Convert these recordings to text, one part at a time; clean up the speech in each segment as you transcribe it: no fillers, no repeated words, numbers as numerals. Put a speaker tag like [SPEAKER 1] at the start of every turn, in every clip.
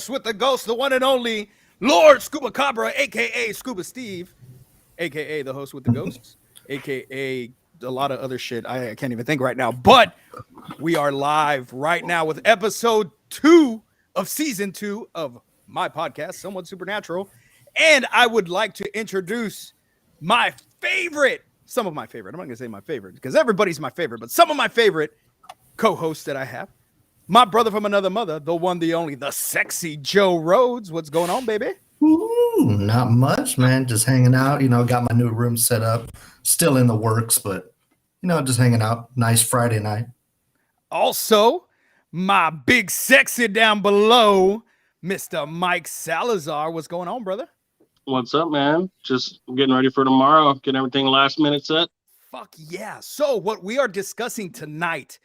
[SPEAKER 1] host with the ghost, the one and only Lord Scuba Cabra, aka Scuba Steve, aka the host with the ghosts, aka a lot of other shit I can't even think right now. But we are live right now with episode 2 of season 2 of my podcast, Somewhat Supernatural. And I would like to introduce my favorite, some of my favorite, I'm not going to say my favorite because everybody's my favorite, but some of my favorite co-hosts that I have. My brother from another mother, the one, the only, the sexy Joe Rhodes. What's going on, baby?
[SPEAKER 2] Ooh, not much, man. Just hanging out. Got my new room set up. Still in the works, but, just hanging out. Nice Friday night.
[SPEAKER 1] Also, my big sexy down below, Mr. Mike Salazar. What's going on, brother?
[SPEAKER 3] What's up, man? Just getting ready for tomorrow. Getting everything last minute set.
[SPEAKER 1] Fuck yeah. So what we are discussing tonight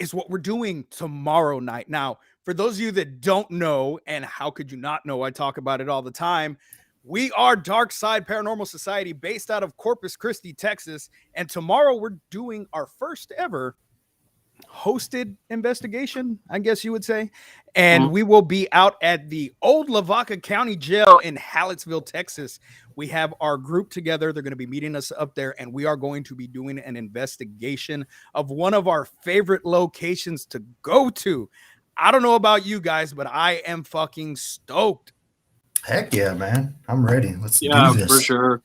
[SPEAKER 1] is what we're doing tomorrow night. Now, for those of you that don't know, and how could you not know, I talk about it all the time, we are Dark Side Paranormal Society based out of Corpus Christi, Texas. And tomorrow we're doing our first ever hosted investigation, I guess you would say. And we will be out at the old Lavaca County Jail in Hallettsville, Texas. We have our group together. They're going to be meeting us up there, and we are going to be doing an investigation of one of our favorite locations to go to. I don't know about you guys, but I am fucking stoked.
[SPEAKER 2] Heck yeah, man. I'm ready. Let's do this.
[SPEAKER 3] For sure.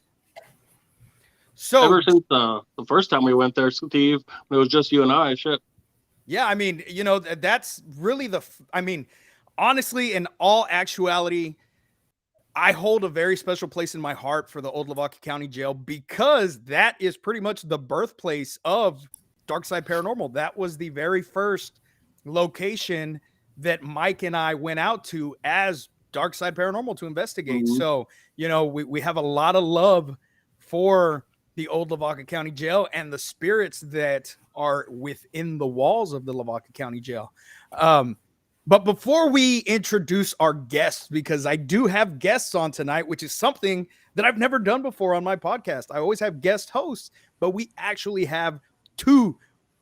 [SPEAKER 1] So
[SPEAKER 3] ever since the first time we went there, Steve, it was just you and I. Shit.
[SPEAKER 1] Yeah, I mean, that's really honestly, in all actuality, I hold a very special place in my heart for the old Lavaca County Jail because that is pretty much the birthplace of Dark Side Paranormal. That was the very first location that Mike and I went out to as Dark Side Paranormal to investigate. So, we have a lot of love for the old Lavaca County Jail and the spirits that are within the walls of the Lavaca County Jail. But before we introduce our guests, because I do have guests on tonight, which is something that I've never done before on my podcast. I always have guest hosts, but we actually have 2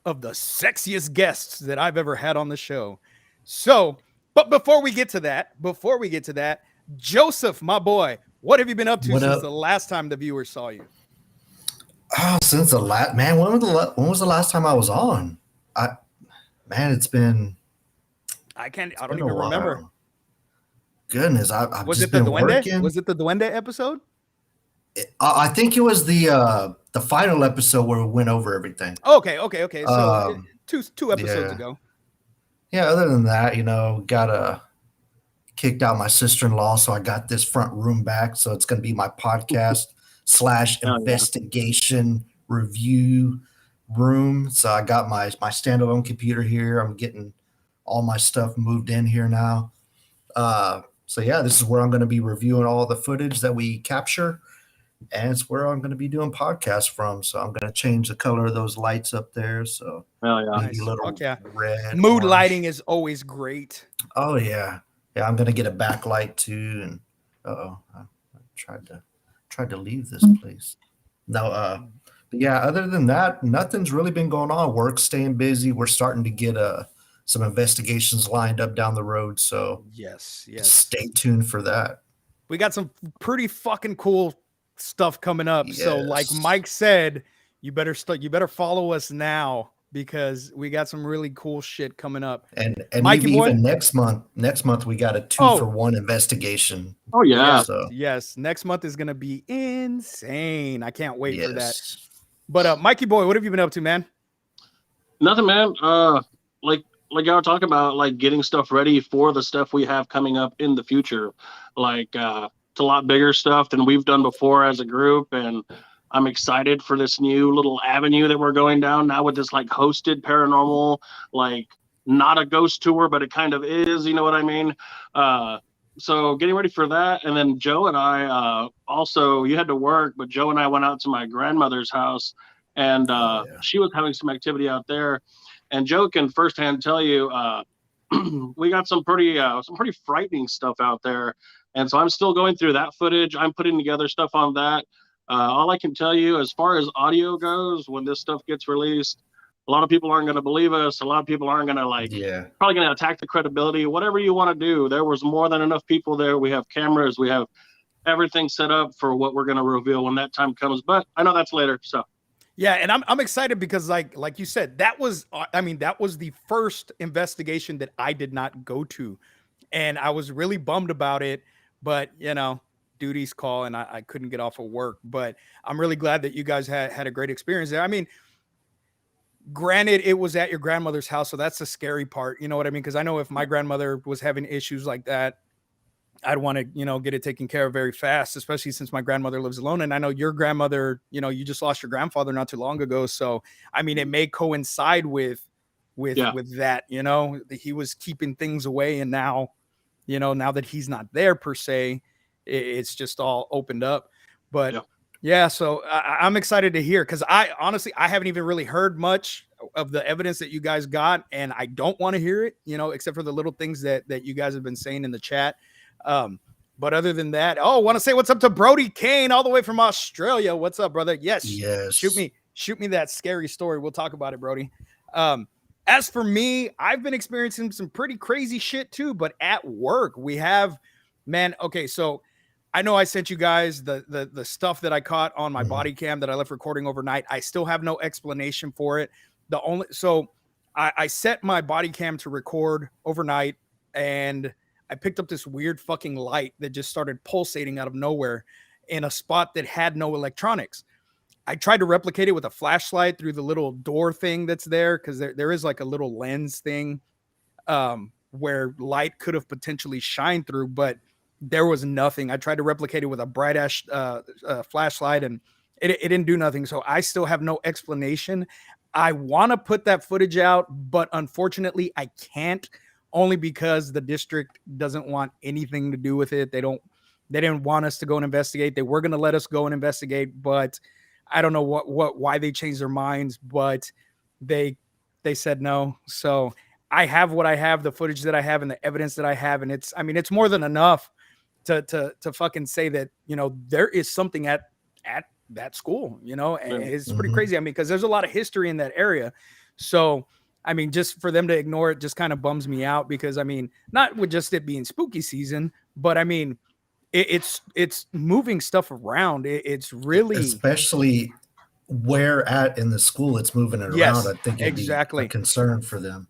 [SPEAKER 1] of the sexiest guests that I've ever had on the show. So, but before we get to that, Joseph, my boy, what have you been up to since the last time the viewers saw you?
[SPEAKER 2] Oh, since the last man, when was the last time I was on? It's been.
[SPEAKER 1] I don't even remember.
[SPEAKER 2] Goodness, I've
[SPEAKER 1] was
[SPEAKER 2] just
[SPEAKER 1] it the
[SPEAKER 2] been
[SPEAKER 1] Duende?
[SPEAKER 2] working.
[SPEAKER 1] Was it the Duende episode?
[SPEAKER 2] I think it was the final episode where we went over everything.
[SPEAKER 1] Okay. So two episodes ago.
[SPEAKER 2] Yeah. Other than that, got kicked out my sister-in-law, so I got this front room back. So it's going to be my podcast / investigation review room. So I got my standalone computer here. I'm getting all my stuff moved in here now. So yeah, this is where I'm going to be reviewing all the footage that we capture, and it's where I'm going to be doing podcasts from. So I'm going to change the color of those lights up there. So
[SPEAKER 1] nice.
[SPEAKER 2] A little red.
[SPEAKER 1] Mood lighting is always great.
[SPEAKER 2] Oh yeah. I'm going to get a backlight too. And I tried to leave this place. No, but yeah, other than that, nothing's really been going on. Work's staying busy. We're starting to get some investigations lined up down the road. So
[SPEAKER 1] yes,
[SPEAKER 2] stay tuned for that.
[SPEAKER 1] We got some pretty fucking cool stuff coming up.
[SPEAKER 2] Yes.
[SPEAKER 1] So like Mike said, you better follow us now because we got some really cool shit coming up.
[SPEAKER 2] And even next month we got a 2-for-1 investigation.
[SPEAKER 3] Oh yeah.
[SPEAKER 1] Yes. Next month is going to be insane. I can't wait for that. But Mikey boy, what have you been up to, man?
[SPEAKER 3] Nothing, man. Like y'all talking about, like getting stuff ready for the stuff we have coming up in the future. Like it's a lot bigger stuff than we've done before as a group, and I'm excited for this new little avenue that we're going down now with this like hosted paranormal, like not a ghost tour, but it kind of is, you know what I mean? So getting ready for that. And then Joe and I also, you had to work, but Joe and I went out to my grandmother's house, and she was having some activity out there. And Joe can firsthand tell you, we got some pretty frightening stuff out there. And so I'm still going through that footage. I'm putting together stuff on that. All I can tell you, as far as audio goes, when this stuff gets released, A lot of people aren't going to believe us. A lot of people aren't going to probably going to attack the credibility. Whatever you want to do, there was more than enough people there. We have cameras. We have everything set up for what we're going to reveal when that time comes. But I know that's later. So.
[SPEAKER 1] Yeah, and I'm excited because like you said, that was the first investigation that I did not go to, and I was really bummed about it. But duties call, and I couldn't get off of work. But I'm really glad that you guys had a great experience there. I mean, granted, it was at your grandmother's house, so that's the scary part. You know what I mean? Because I know if my grandmother was having issues like that, I'd want to, get it taken care of very fast, especially since my grandmother lives alone. And I know your grandmother, you just lost your grandfather not too long ago. So, I mean, it may coincide with that, he was keeping things away. And now, now that he's not there per se, it's just all opened up. But yeah, so I'm excited to hear, because I haven't even really heard much of the evidence that you guys got. And I don't want to hear it, except for the little things that you guys have been saying in the chat. But other than that, I want to say what's up to Brody Kane all the way from Australia. What's up, brother? Yes. Shoot me that scary story. We'll talk about it, Brody. As for me, I've been experiencing some pretty crazy shit too, but at work we have, okay, so I know I sent you guys the stuff that I caught on my body cam that I left recording overnight. I still have no explanation for it. I set my body cam to record overnight, and I picked up this weird fucking light that just started pulsating out of nowhere in a spot that had no electronics. I tried to replicate it with a flashlight through the little door thing that's there, because there is like a little lens thing where light could have potentially shined through, but there was nothing. I tried to replicate it with a bright ash flashlight, and it didn't do nothing. So I still have no explanation. I want to put that footage out, but unfortunately I can't, only because the district doesn't want anything to do with it. They didn't want us to go and investigate. They were going to let us go and investigate, but I don't know why they changed their minds, but they said no. So I have what I have, the footage that I have and the evidence that I have. And it's more than enough to fucking say that, there is something at that school, and it's pretty crazy. I mean, because there's a lot of history in that area. So, I mean, just for them to ignore it just kind of bums me out, because not with just it being spooky season, but it's moving stuff around. It's really,
[SPEAKER 2] especially where at in the school it's moving it around. I think it'd be a concern for them.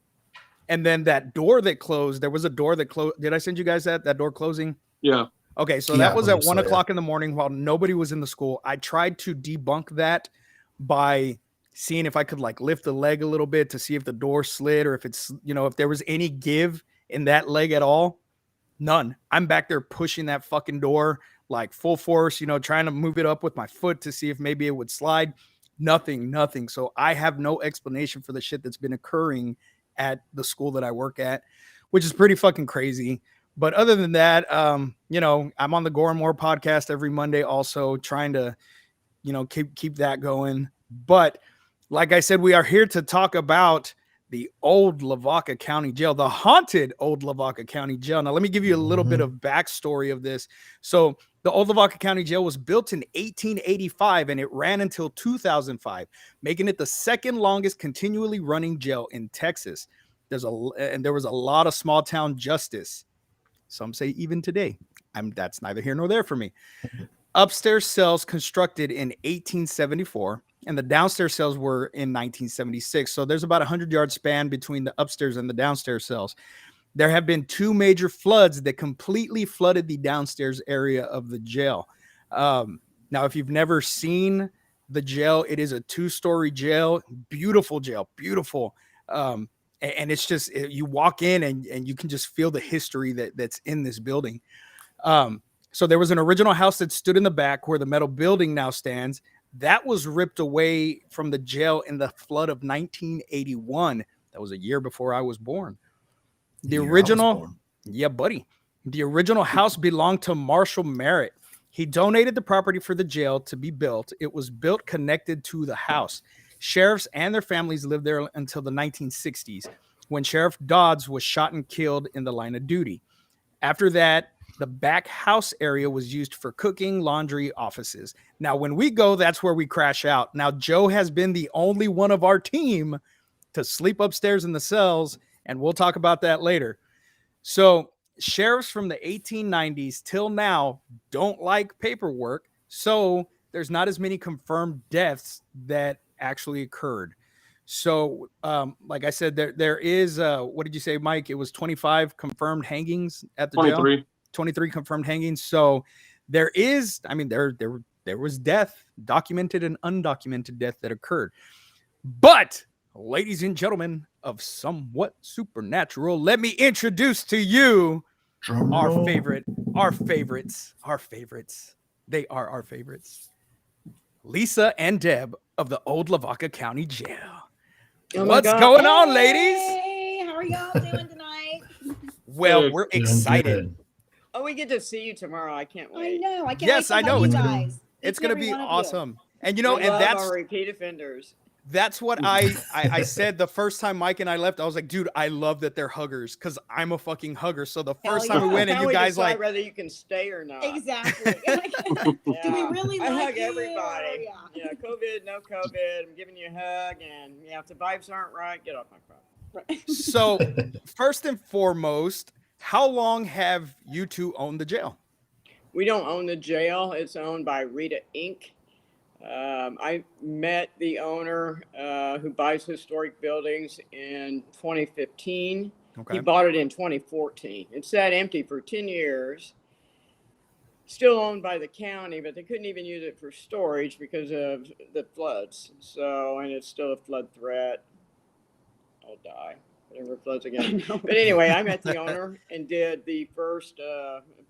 [SPEAKER 1] And then that door that closed, there was a door that closed. Did I send you guys that door closing?
[SPEAKER 3] Yeah.
[SPEAKER 1] Okay. So that was at 1 o'clock in the morning while nobody was in the school. I tried to debunk that by seeing if I could lift the leg a little bit to see if the door slid, or if it's, if there was any give in that leg at all. None. I'm back there pushing that fucking door full force, trying to move it up with my foot to see if maybe it would slide. Nothing. So I have no explanation for the shit that's been occurring at the school that I work at, which is pretty fucking crazy. But other than that, I'm on the Gore and More podcast every Monday, also trying to, keep that going. But like I said, we are here to talk about the old Lavaca County Jail, the haunted old Lavaca County Jail. Now, let me give you a little bit of backstory of this. So the old Lavaca County Jail was built in 1885, and it ran until 2005, making it the second longest continually running jail in Texas. There was a lot of small town justice. Some say even today. That's neither here nor there for me. Upstairs cells constructed in 1874, and the downstairs cells were in 1976. So there's about a 100-yard span between the upstairs and the downstairs cells. There have been two major floods that completely flooded the downstairs area of the jail. Now, if you've never seen the jail, it is a 2-story jail, beautiful jail, beautiful. And it's just, you walk in and you can just feel the history that's in this building. So there was an original house that stood in the back where the metal building now stands. That was ripped away from the jail in the flood of 1981. That was a year before I was born. The original house belonged to Marshall Merritt. He donated the property for the jail to be built. It was built connected to the house. Sheriffs and their families lived there until the 1960s, when Sheriff Dodds was shot and killed in the line of duty. After that, the back house area was used for cooking, laundry, offices. Now, when we go, that's where we crash out. Now, Joe has been the only one of our team to sleep upstairs in the cells, and we'll talk about that later. So sheriffs from the 1890s till now don't like paperwork, so there's not as many confirmed deaths that actually occurred. So, like I said, there is what did you say, Mike? It was 25 confirmed hangings at the
[SPEAKER 3] 23.
[SPEAKER 1] jail. 23 confirmed hangings. So there is, I mean, there was death, documented and undocumented death that occurred. But, ladies and gentlemen of Somewhat Supernatural, let me introduce to you our favorites. They are our favorites. Lisa and Deb of the Old Lavaca County Jail.
[SPEAKER 4] Oh
[SPEAKER 1] What's going on, ladies?
[SPEAKER 4] Hey, how are y'all doing tonight?
[SPEAKER 1] Well, we're excited.
[SPEAKER 4] Oh, we get to see you tomorrow. I can't wait.
[SPEAKER 5] I know. I can't
[SPEAKER 1] Yes,
[SPEAKER 5] wait
[SPEAKER 1] I
[SPEAKER 5] to
[SPEAKER 1] know.
[SPEAKER 5] hug
[SPEAKER 1] It's
[SPEAKER 5] you
[SPEAKER 1] gonna-
[SPEAKER 5] guys.
[SPEAKER 1] It's
[SPEAKER 5] Each
[SPEAKER 1] going to
[SPEAKER 5] and every
[SPEAKER 1] be
[SPEAKER 5] one of you.
[SPEAKER 1] awesome. And you know,
[SPEAKER 4] We
[SPEAKER 1] and
[SPEAKER 4] love
[SPEAKER 1] that's
[SPEAKER 4] our repeat offenders.
[SPEAKER 1] That's what I said the first time Mike and I left. I was like, dude, I love that they're huggers because I'm a fucking hugger. So the
[SPEAKER 5] Hell
[SPEAKER 1] first time we
[SPEAKER 5] yeah.
[SPEAKER 1] went and
[SPEAKER 4] Now
[SPEAKER 1] you
[SPEAKER 4] we
[SPEAKER 1] guys
[SPEAKER 4] decide
[SPEAKER 1] like,
[SPEAKER 4] whether you can stay or not.
[SPEAKER 5] Exactly. Do we
[SPEAKER 4] Yeah.
[SPEAKER 5] really
[SPEAKER 4] I
[SPEAKER 5] like
[SPEAKER 4] hug
[SPEAKER 5] you?
[SPEAKER 4] everybody.
[SPEAKER 5] Yeah.
[SPEAKER 4] Yeah, COVID, no COVID. I'm giving you a hug, and yeah, if the vibes aren't right, get off my phone.
[SPEAKER 1] so first and foremost, how long have you two owned the jail?
[SPEAKER 4] We don't own the jail. It's owned by Rita Inc. I met the owner who buys historic buildings in 2015.
[SPEAKER 1] Okay.
[SPEAKER 4] He bought it in 2014. It sat empty for 10 years. Still owned by the county, but they couldn't even use it for storage because of the floods. So, and it's still a flood threat. I'll die. If it ever floods again. But anyway, I met the owner and did the first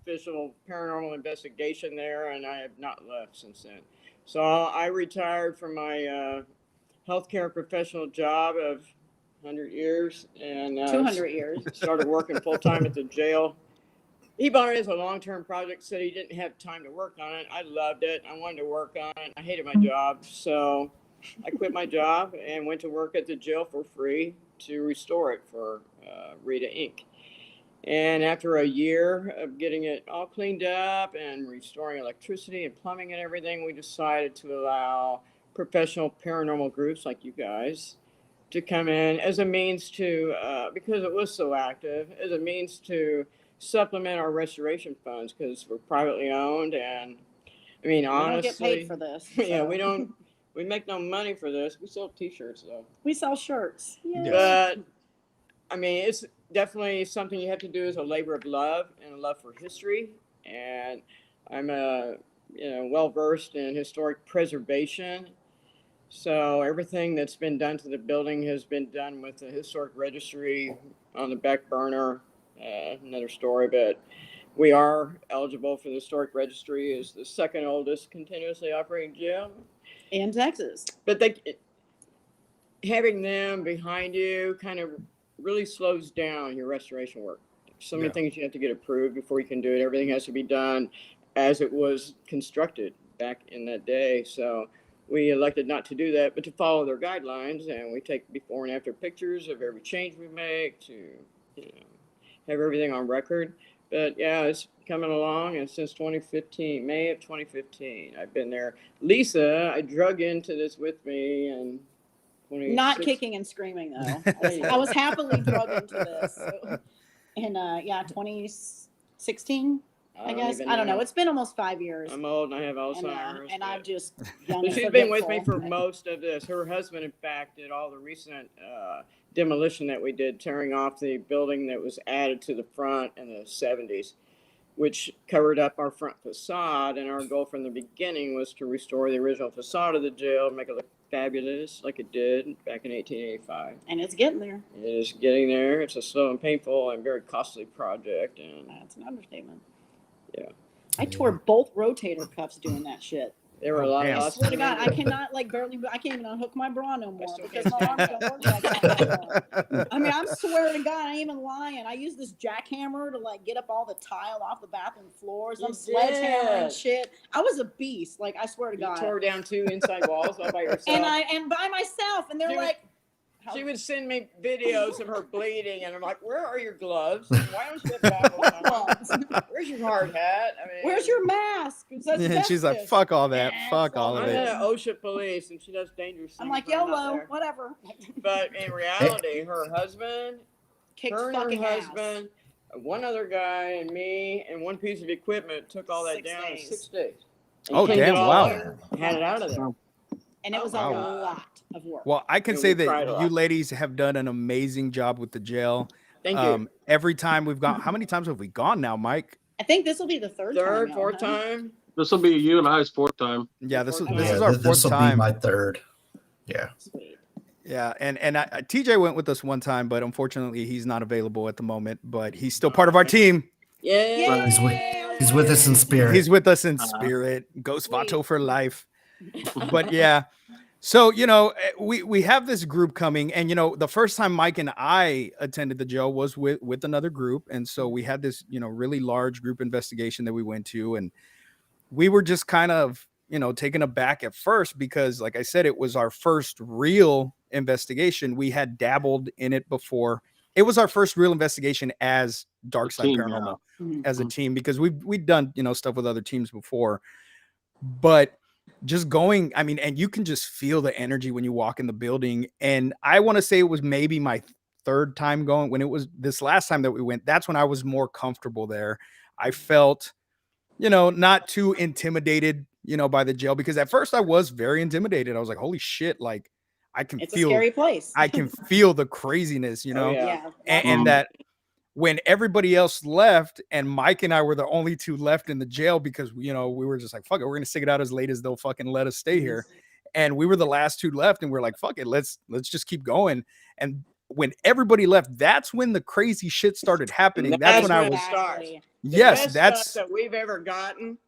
[SPEAKER 4] official paranormal investigation there, and I have not left since then. So I retired from my healthcare professional job of 100 years and
[SPEAKER 5] 200 years.
[SPEAKER 4] started working full time at the jail. He bought it as a long-term project, said he didn't have time to work on it. I loved it. I wanted to work on it. I hated my job. So I quit my job and went to work at the jail for free to restore it for Rita Inc. And after a year of getting it all cleaned up and restoring electricity and plumbing and everything, we decided to allow professional paranormal groups like you guys to come in as a means to, because it was so active, as a means to supplement our restoration funds because we're privately owned. And I mean, honestly,
[SPEAKER 5] We don't get paid for this.
[SPEAKER 4] yeah,
[SPEAKER 5] so.
[SPEAKER 4] we don't, we make no money for this. We sell t-shirts though.
[SPEAKER 5] We sell shirts. Yeah.
[SPEAKER 4] But I mean, it's definitely something you have to do as a labor of love and a love for history. And I'm well versed in historic preservation. So everything that's been done to the building has been done with the historic registry on the back burner. Another story, but we are eligible for the historic registry as the second oldest continuously operating jail
[SPEAKER 5] In Texas.
[SPEAKER 4] But having them behind you kind of really slows down your restoration work. So many things you have to get approved before you can do it. Everything has to be done as it was constructed back in that day. So we elected not to do that, but to follow their guidelines. And we take before and after pictures of every change we make to have everything on record. But yeah, it's coming along, and since 2015, May of 2015, I've been there. Lisa, I drug into this with me, and
[SPEAKER 5] Not kicking and screaming though. I was happily drugged into this. So, in 2016, I guess. I don't know. It's been almost 5 years.
[SPEAKER 4] I'm old and I have Alzheimer's.
[SPEAKER 5] And I've just
[SPEAKER 4] she's been with me for most of this. Her husband, in fact, did all the recent demolition that we did, tearing off the building that was added to the front in the 70s, which covered up our front facade. And our goal from the beginning was to restore the original facade of the jail, make it look fabulous like it did back in 1885.
[SPEAKER 5] And it's getting there.
[SPEAKER 4] It is getting there. It's a slow and painful and very costly project. And
[SPEAKER 5] that's an understatement.
[SPEAKER 4] Yeah.
[SPEAKER 5] I tore both rotator cuffs doing that shit.
[SPEAKER 4] There were a lot of
[SPEAKER 5] I
[SPEAKER 4] us.
[SPEAKER 5] swear to God, I cannot barely. I can't even unhook my bra no more because my arms don't work like that anymore. I mean, I swear to God, I ain't even lying. I used this jackhammer to get up all the tile off the bathroom floors. I'm sledgehammering shit. I was a beast. I swear to God.
[SPEAKER 4] You tore down 2 inside walls all by yourself.
[SPEAKER 5] And by myself. And they're like,
[SPEAKER 4] She would send me videos of her bleeding, and I'm like, "Where are your gloves? Why don't you have goggles on? Where's your hard hat? I mean,
[SPEAKER 5] Where's your mask? It's
[SPEAKER 1] And she's like, fuck all that. Fuck all of
[SPEAKER 4] I'm
[SPEAKER 1] it.
[SPEAKER 4] at OSHA police, and she does dangerous things.
[SPEAKER 5] I'm like,
[SPEAKER 4] when I'm not
[SPEAKER 5] YOLO,
[SPEAKER 4] there.
[SPEAKER 5] whatever.
[SPEAKER 4] But in reality, her husband,
[SPEAKER 5] Kicked
[SPEAKER 4] her and her
[SPEAKER 5] fucking ass.
[SPEAKER 4] husband, one other guy, and me, and one piece of equipment took all that
[SPEAKER 5] 6
[SPEAKER 4] down in
[SPEAKER 5] days.
[SPEAKER 4] 6 days. And
[SPEAKER 1] Oh,
[SPEAKER 4] cleaned it
[SPEAKER 1] damn,
[SPEAKER 4] all
[SPEAKER 1] wow.
[SPEAKER 4] up and had it out of there.
[SPEAKER 5] And it was
[SPEAKER 1] Wow.
[SPEAKER 5] a lot of work.
[SPEAKER 1] Well, I can
[SPEAKER 4] Yeah,
[SPEAKER 1] say
[SPEAKER 4] we tried a
[SPEAKER 1] that
[SPEAKER 4] lot.
[SPEAKER 1] you ladies have done an amazing job with the jail.
[SPEAKER 4] Thank you.
[SPEAKER 1] Every time we've gone, how many times have we gone now, Mike?
[SPEAKER 5] I think this will be the third
[SPEAKER 4] Third,
[SPEAKER 5] time.
[SPEAKER 4] fourth time.
[SPEAKER 3] This will be you and I's fourth time.
[SPEAKER 1] Yeah, this is
[SPEAKER 4] Yeah,
[SPEAKER 1] this
[SPEAKER 2] Yeah,
[SPEAKER 1] is our
[SPEAKER 2] this
[SPEAKER 1] fourth
[SPEAKER 2] will be
[SPEAKER 1] time.
[SPEAKER 2] my third. Yeah.
[SPEAKER 5] Sweet.
[SPEAKER 1] Yeah, and TJ went with us one time, but unfortunately he's not available at the moment. But he's still part of our team.
[SPEAKER 4] Yeah.
[SPEAKER 2] He's with us in spirit.
[SPEAKER 1] He's with us in spirit. Ghost
[SPEAKER 5] Sweet.
[SPEAKER 1] Vato for life. But yeah, so we have this group coming, and the first time Mike and I attended the jail was with another group, and so we had this really large group investigation that we went to, and we were just kind of taken aback at first because, like I said, it was our first real investigation. We had dabbled in it before. It was our first real investigation as Dark Side
[SPEAKER 3] team,
[SPEAKER 1] Paranormal,
[SPEAKER 5] Mhm.
[SPEAKER 1] as a team, because we'd done stuff with other teams before, but just going, I mean, and you can just feel the energy when you walk in the building. And I want to say it was maybe my third time going. When it was this last time that we went, that's when I was more comfortable there. I felt not too intimidated by the jail, because at first I was very intimidated. I was like, holy shit, like I can
[SPEAKER 5] It's a
[SPEAKER 1] feel
[SPEAKER 5] scary place.
[SPEAKER 1] I can feel the craziness,
[SPEAKER 4] Oh, yeah.
[SPEAKER 5] Yeah.
[SPEAKER 1] and that when everybody else left and Mike and I were the only two left in the jail, because we were just like, fuck it, we're gonna stick it out as late as they'll fucking let us stay here. And we were the last two left, and we're like, fuck it, let's just keep going. And when everybody left, that's when the crazy shit started happening. That's when I was
[SPEAKER 5] Exactly.
[SPEAKER 4] The
[SPEAKER 1] yes,
[SPEAKER 4] best
[SPEAKER 1] that's
[SPEAKER 4] stuff that we've ever gotten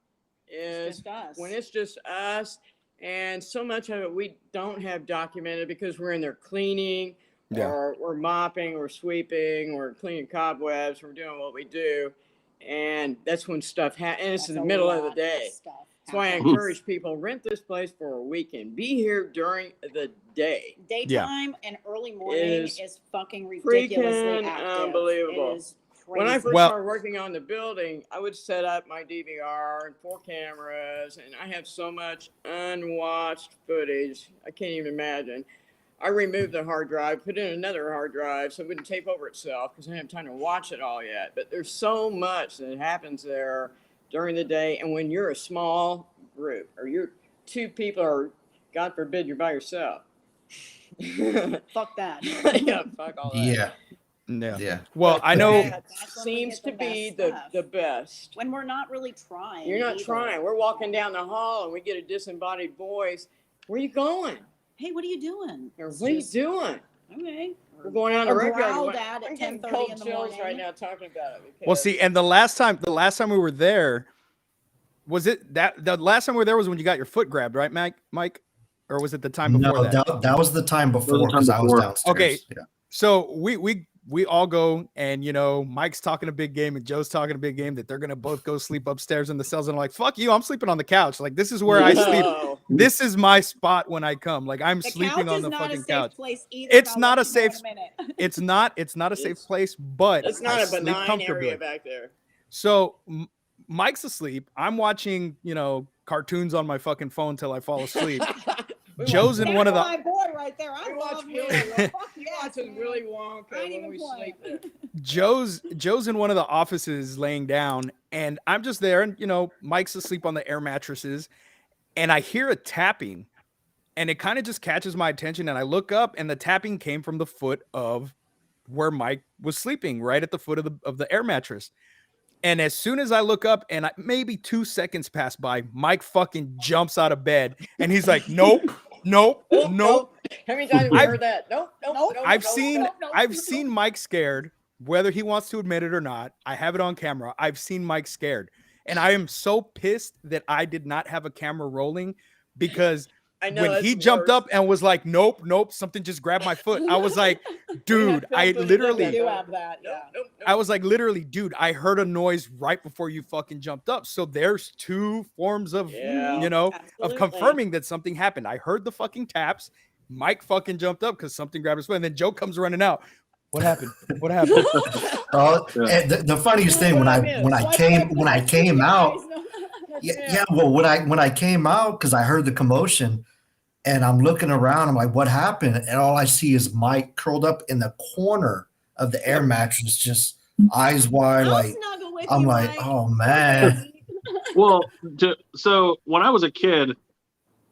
[SPEAKER 5] It's
[SPEAKER 4] is
[SPEAKER 5] just us.
[SPEAKER 4] when it's just us, and so much of it we don't have documented because we're in there cleaning,
[SPEAKER 1] Yeah.
[SPEAKER 4] or we're mopping, or sweeping, or cleaning cobwebs, we're doing what we do, and that's when stuff happens. And it's in the
[SPEAKER 5] That's a
[SPEAKER 4] middle of the
[SPEAKER 5] lot
[SPEAKER 4] day.
[SPEAKER 5] stuff
[SPEAKER 4] That's why I
[SPEAKER 5] happening.
[SPEAKER 4] encourage people, rent this place for a weekend. Be here during the day.
[SPEAKER 5] Daytime and early morning
[SPEAKER 4] Is
[SPEAKER 5] is fucking ridiculously
[SPEAKER 4] freaking
[SPEAKER 5] active.
[SPEAKER 4] unbelievable.
[SPEAKER 5] It is crazy.
[SPEAKER 4] When I first
[SPEAKER 1] Well-
[SPEAKER 4] started working on the building, I would set up my DVR and 4 cameras, and I have so much unwatched footage. I can't even imagine. I removed the hard drive, put in another hard drive so it wouldn't tape over itself because I didn't have time to watch it all yet. But there's so much that happens there during the day. And when you're a small group, or you're 2 people, or God forbid you're by yourself.
[SPEAKER 5] Fuck that.
[SPEAKER 4] Yeah, fuck all that.
[SPEAKER 2] Yeah.
[SPEAKER 1] yeah. Well, I know
[SPEAKER 4] That
[SPEAKER 5] That's when we
[SPEAKER 4] seems
[SPEAKER 5] get
[SPEAKER 4] to
[SPEAKER 5] the
[SPEAKER 4] be
[SPEAKER 5] best
[SPEAKER 4] the,
[SPEAKER 5] stuff.
[SPEAKER 4] the best.
[SPEAKER 5] When we're not really trying.
[SPEAKER 4] You're not
[SPEAKER 5] either.
[SPEAKER 4] trying. We're walking down the hall and we get a disembodied voice. Where are you going?
[SPEAKER 5] Hey, what are you doing?
[SPEAKER 4] Or
[SPEAKER 5] It's
[SPEAKER 4] what are you
[SPEAKER 5] just-
[SPEAKER 4] doing?
[SPEAKER 5] Okay.
[SPEAKER 4] We're going on the
[SPEAKER 5] Or
[SPEAKER 4] record.
[SPEAKER 5] growled at
[SPEAKER 4] I'm getting
[SPEAKER 5] 10:30
[SPEAKER 4] cold
[SPEAKER 5] in the
[SPEAKER 4] chills
[SPEAKER 5] morning.
[SPEAKER 4] right now talking about it.
[SPEAKER 1] well,
[SPEAKER 4] because-
[SPEAKER 1] see, and the last time we were there, was it that the last time we were there was when you got your foot grabbed, right, Mike? Or was it the time before
[SPEAKER 2] No,
[SPEAKER 1] that?
[SPEAKER 2] that was the time before
[SPEAKER 3] time
[SPEAKER 2] because I was
[SPEAKER 3] before.
[SPEAKER 2] downstairs.
[SPEAKER 1] Okay.
[SPEAKER 2] Yeah.
[SPEAKER 1] So we all go, and Mike's talking a big game and Joe's talking a big game that they're gonna both go sleep upstairs in the cells, and I'm like, fuck you, I'm sleeping on the couch. Like, this is where I sleep.
[SPEAKER 4] No.
[SPEAKER 1] This is my spot when I come. Like, I'm
[SPEAKER 5] The
[SPEAKER 1] sleeping
[SPEAKER 5] couch
[SPEAKER 1] on
[SPEAKER 5] is
[SPEAKER 1] the
[SPEAKER 5] not a
[SPEAKER 1] fucking
[SPEAKER 5] safe
[SPEAKER 1] couch.
[SPEAKER 5] place either.
[SPEAKER 1] It's
[SPEAKER 5] and I'll
[SPEAKER 1] not
[SPEAKER 5] let
[SPEAKER 1] a
[SPEAKER 5] you know in
[SPEAKER 1] safe-
[SPEAKER 5] minute.
[SPEAKER 1] It's not a safe
[SPEAKER 4] It's-
[SPEAKER 1] place, but
[SPEAKER 4] It's
[SPEAKER 1] I
[SPEAKER 4] not a
[SPEAKER 1] sleep
[SPEAKER 4] benign
[SPEAKER 1] comfortably.
[SPEAKER 4] area back there.
[SPEAKER 1] So Mike's asleep. I'm watching, cartoons on my fucking phone till I fall asleep.
[SPEAKER 4] We
[SPEAKER 1] Joe's
[SPEAKER 4] watch-
[SPEAKER 1] in one of the
[SPEAKER 5] my boy right there. I
[SPEAKER 4] We watch
[SPEAKER 5] love
[SPEAKER 4] Willy
[SPEAKER 5] him.
[SPEAKER 4] Wonka.
[SPEAKER 5] Fuck
[SPEAKER 4] We
[SPEAKER 5] yes,
[SPEAKER 4] watch
[SPEAKER 5] man.
[SPEAKER 4] Willy
[SPEAKER 5] I
[SPEAKER 4] Wonka
[SPEAKER 5] ain't
[SPEAKER 4] when
[SPEAKER 5] even
[SPEAKER 4] we
[SPEAKER 5] playing.
[SPEAKER 4] sleep there.
[SPEAKER 1] Joe's in one of the offices laying down, and I'm just there, and Mike's asleep on the air mattresses, and I hear a tapping, and it kind of just catches my attention, and I look up, and the tapping came from the foot of where Mike was sleeping, right at the foot of the air mattress. And as soon as I look up, and maybe 2 seconds pass by, Mike fucking jumps out of bed, and he's like, nope, nope,
[SPEAKER 4] Oh,
[SPEAKER 1] nope.
[SPEAKER 4] How many times have we
[SPEAKER 1] I've-
[SPEAKER 4] heard that? Nope, nope,
[SPEAKER 5] Nope.
[SPEAKER 4] nope.
[SPEAKER 1] I've
[SPEAKER 4] nope,
[SPEAKER 1] seen
[SPEAKER 4] nope.
[SPEAKER 1] I've seen Mike scared, whether he wants to admit it or not. I have it on camera. I've seen Mike scared, and I am so pissed that I did not have a camera rolling, because
[SPEAKER 4] I know,
[SPEAKER 1] when
[SPEAKER 4] that's
[SPEAKER 1] he
[SPEAKER 4] the
[SPEAKER 1] jumped
[SPEAKER 4] worst.
[SPEAKER 1] up and was like, nope, something just grabbed my foot. I was like, dude, I
[SPEAKER 4] felt it,
[SPEAKER 1] literally,
[SPEAKER 5] I do have that.
[SPEAKER 4] Nope,
[SPEAKER 5] Yeah.
[SPEAKER 4] nope, nope.
[SPEAKER 1] I was like, literally, dude, I heard a noise right before you fucking jumped up. So there's 2 forms of,
[SPEAKER 4] Yeah.
[SPEAKER 1] of
[SPEAKER 5] Absolutely.
[SPEAKER 1] confirming that something happened. I heard the fucking taps, Mike fucking jumped up because something grabbed his foot, and then Joe comes running out. What happened? What happened?
[SPEAKER 2] Oh,
[SPEAKER 3] Yeah.
[SPEAKER 2] and the funniest thing when I came out, yeah. Well, when I came out, because I heard the commotion, and I'm looking around, I'm like, what happened? And all I see is Mike curled up in the corner of the air mattress, just eyes wide,
[SPEAKER 5] I'll
[SPEAKER 2] like
[SPEAKER 5] snuggle with
[SPEAKER 2] I'm
[SPEAKER 5] you,
[SPEAKER 2] like,
[SPEAKER 5] Mike.
[SPEAKER 2] oh man.
[SPEAKER 3] Well, so when I was a kid,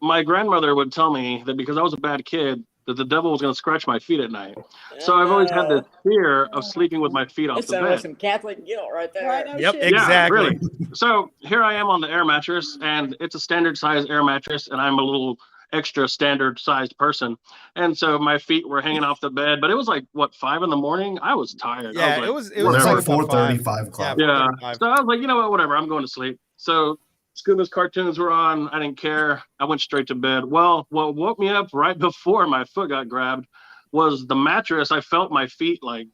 [SPEAKER 3] my grandmother would tell me that because I was a bad kid, that the devil was going to scratch my feet at night. So I've always had this fear of sleeping with my feet off
[SPEAKER 4] That
[SPEAKER 3] the
[SPEAKER 4] sounds like
[SPEAKER 3] bed.
[SPEAKER 4] some Catholic guilt right there.
[SPEAKER 5] Right, no
[SPEAKER 1] Yep,
[SPEAKER 5] shit.
[SPEAKER 1] exactly.
[SPEAKER 3] Yeah, really. So here I am on the air mattress, and it's a standard size air mattress, and I'm a little extra standard sized person. And so my feet were hanging off the bed, but it was like, what, 5 a.m? I was tired.
[SPEAKER 1] Yeah,
[SPEAKER 3] I
[SPEAKER 1] it
[SPEAKER 3] was
[SPEAKER 1] was.
[SPEAKER 3] like,
[SPEAKER 1] It was
[SPEAKER 2] It's
[SPEAKER 3] whatever.
[SPEAKER 2] like
[SPEAKER 1] probably
[SPEAKER 2] 4:30,
[SPEAKER 1] about
[SPEAKER 2] 5 o'clock.
[SPEAKER 3] Yeah.
[SPEAKER 1] 4:35.
[SPEAKER 3] So I was like, you know what, whatever, I'm going to sleep. So Scuba's cartoons were on. I didn't care. I went straight to bed. Well, what woke me up right before my foot got grabbed was the mattress. I felt my feet like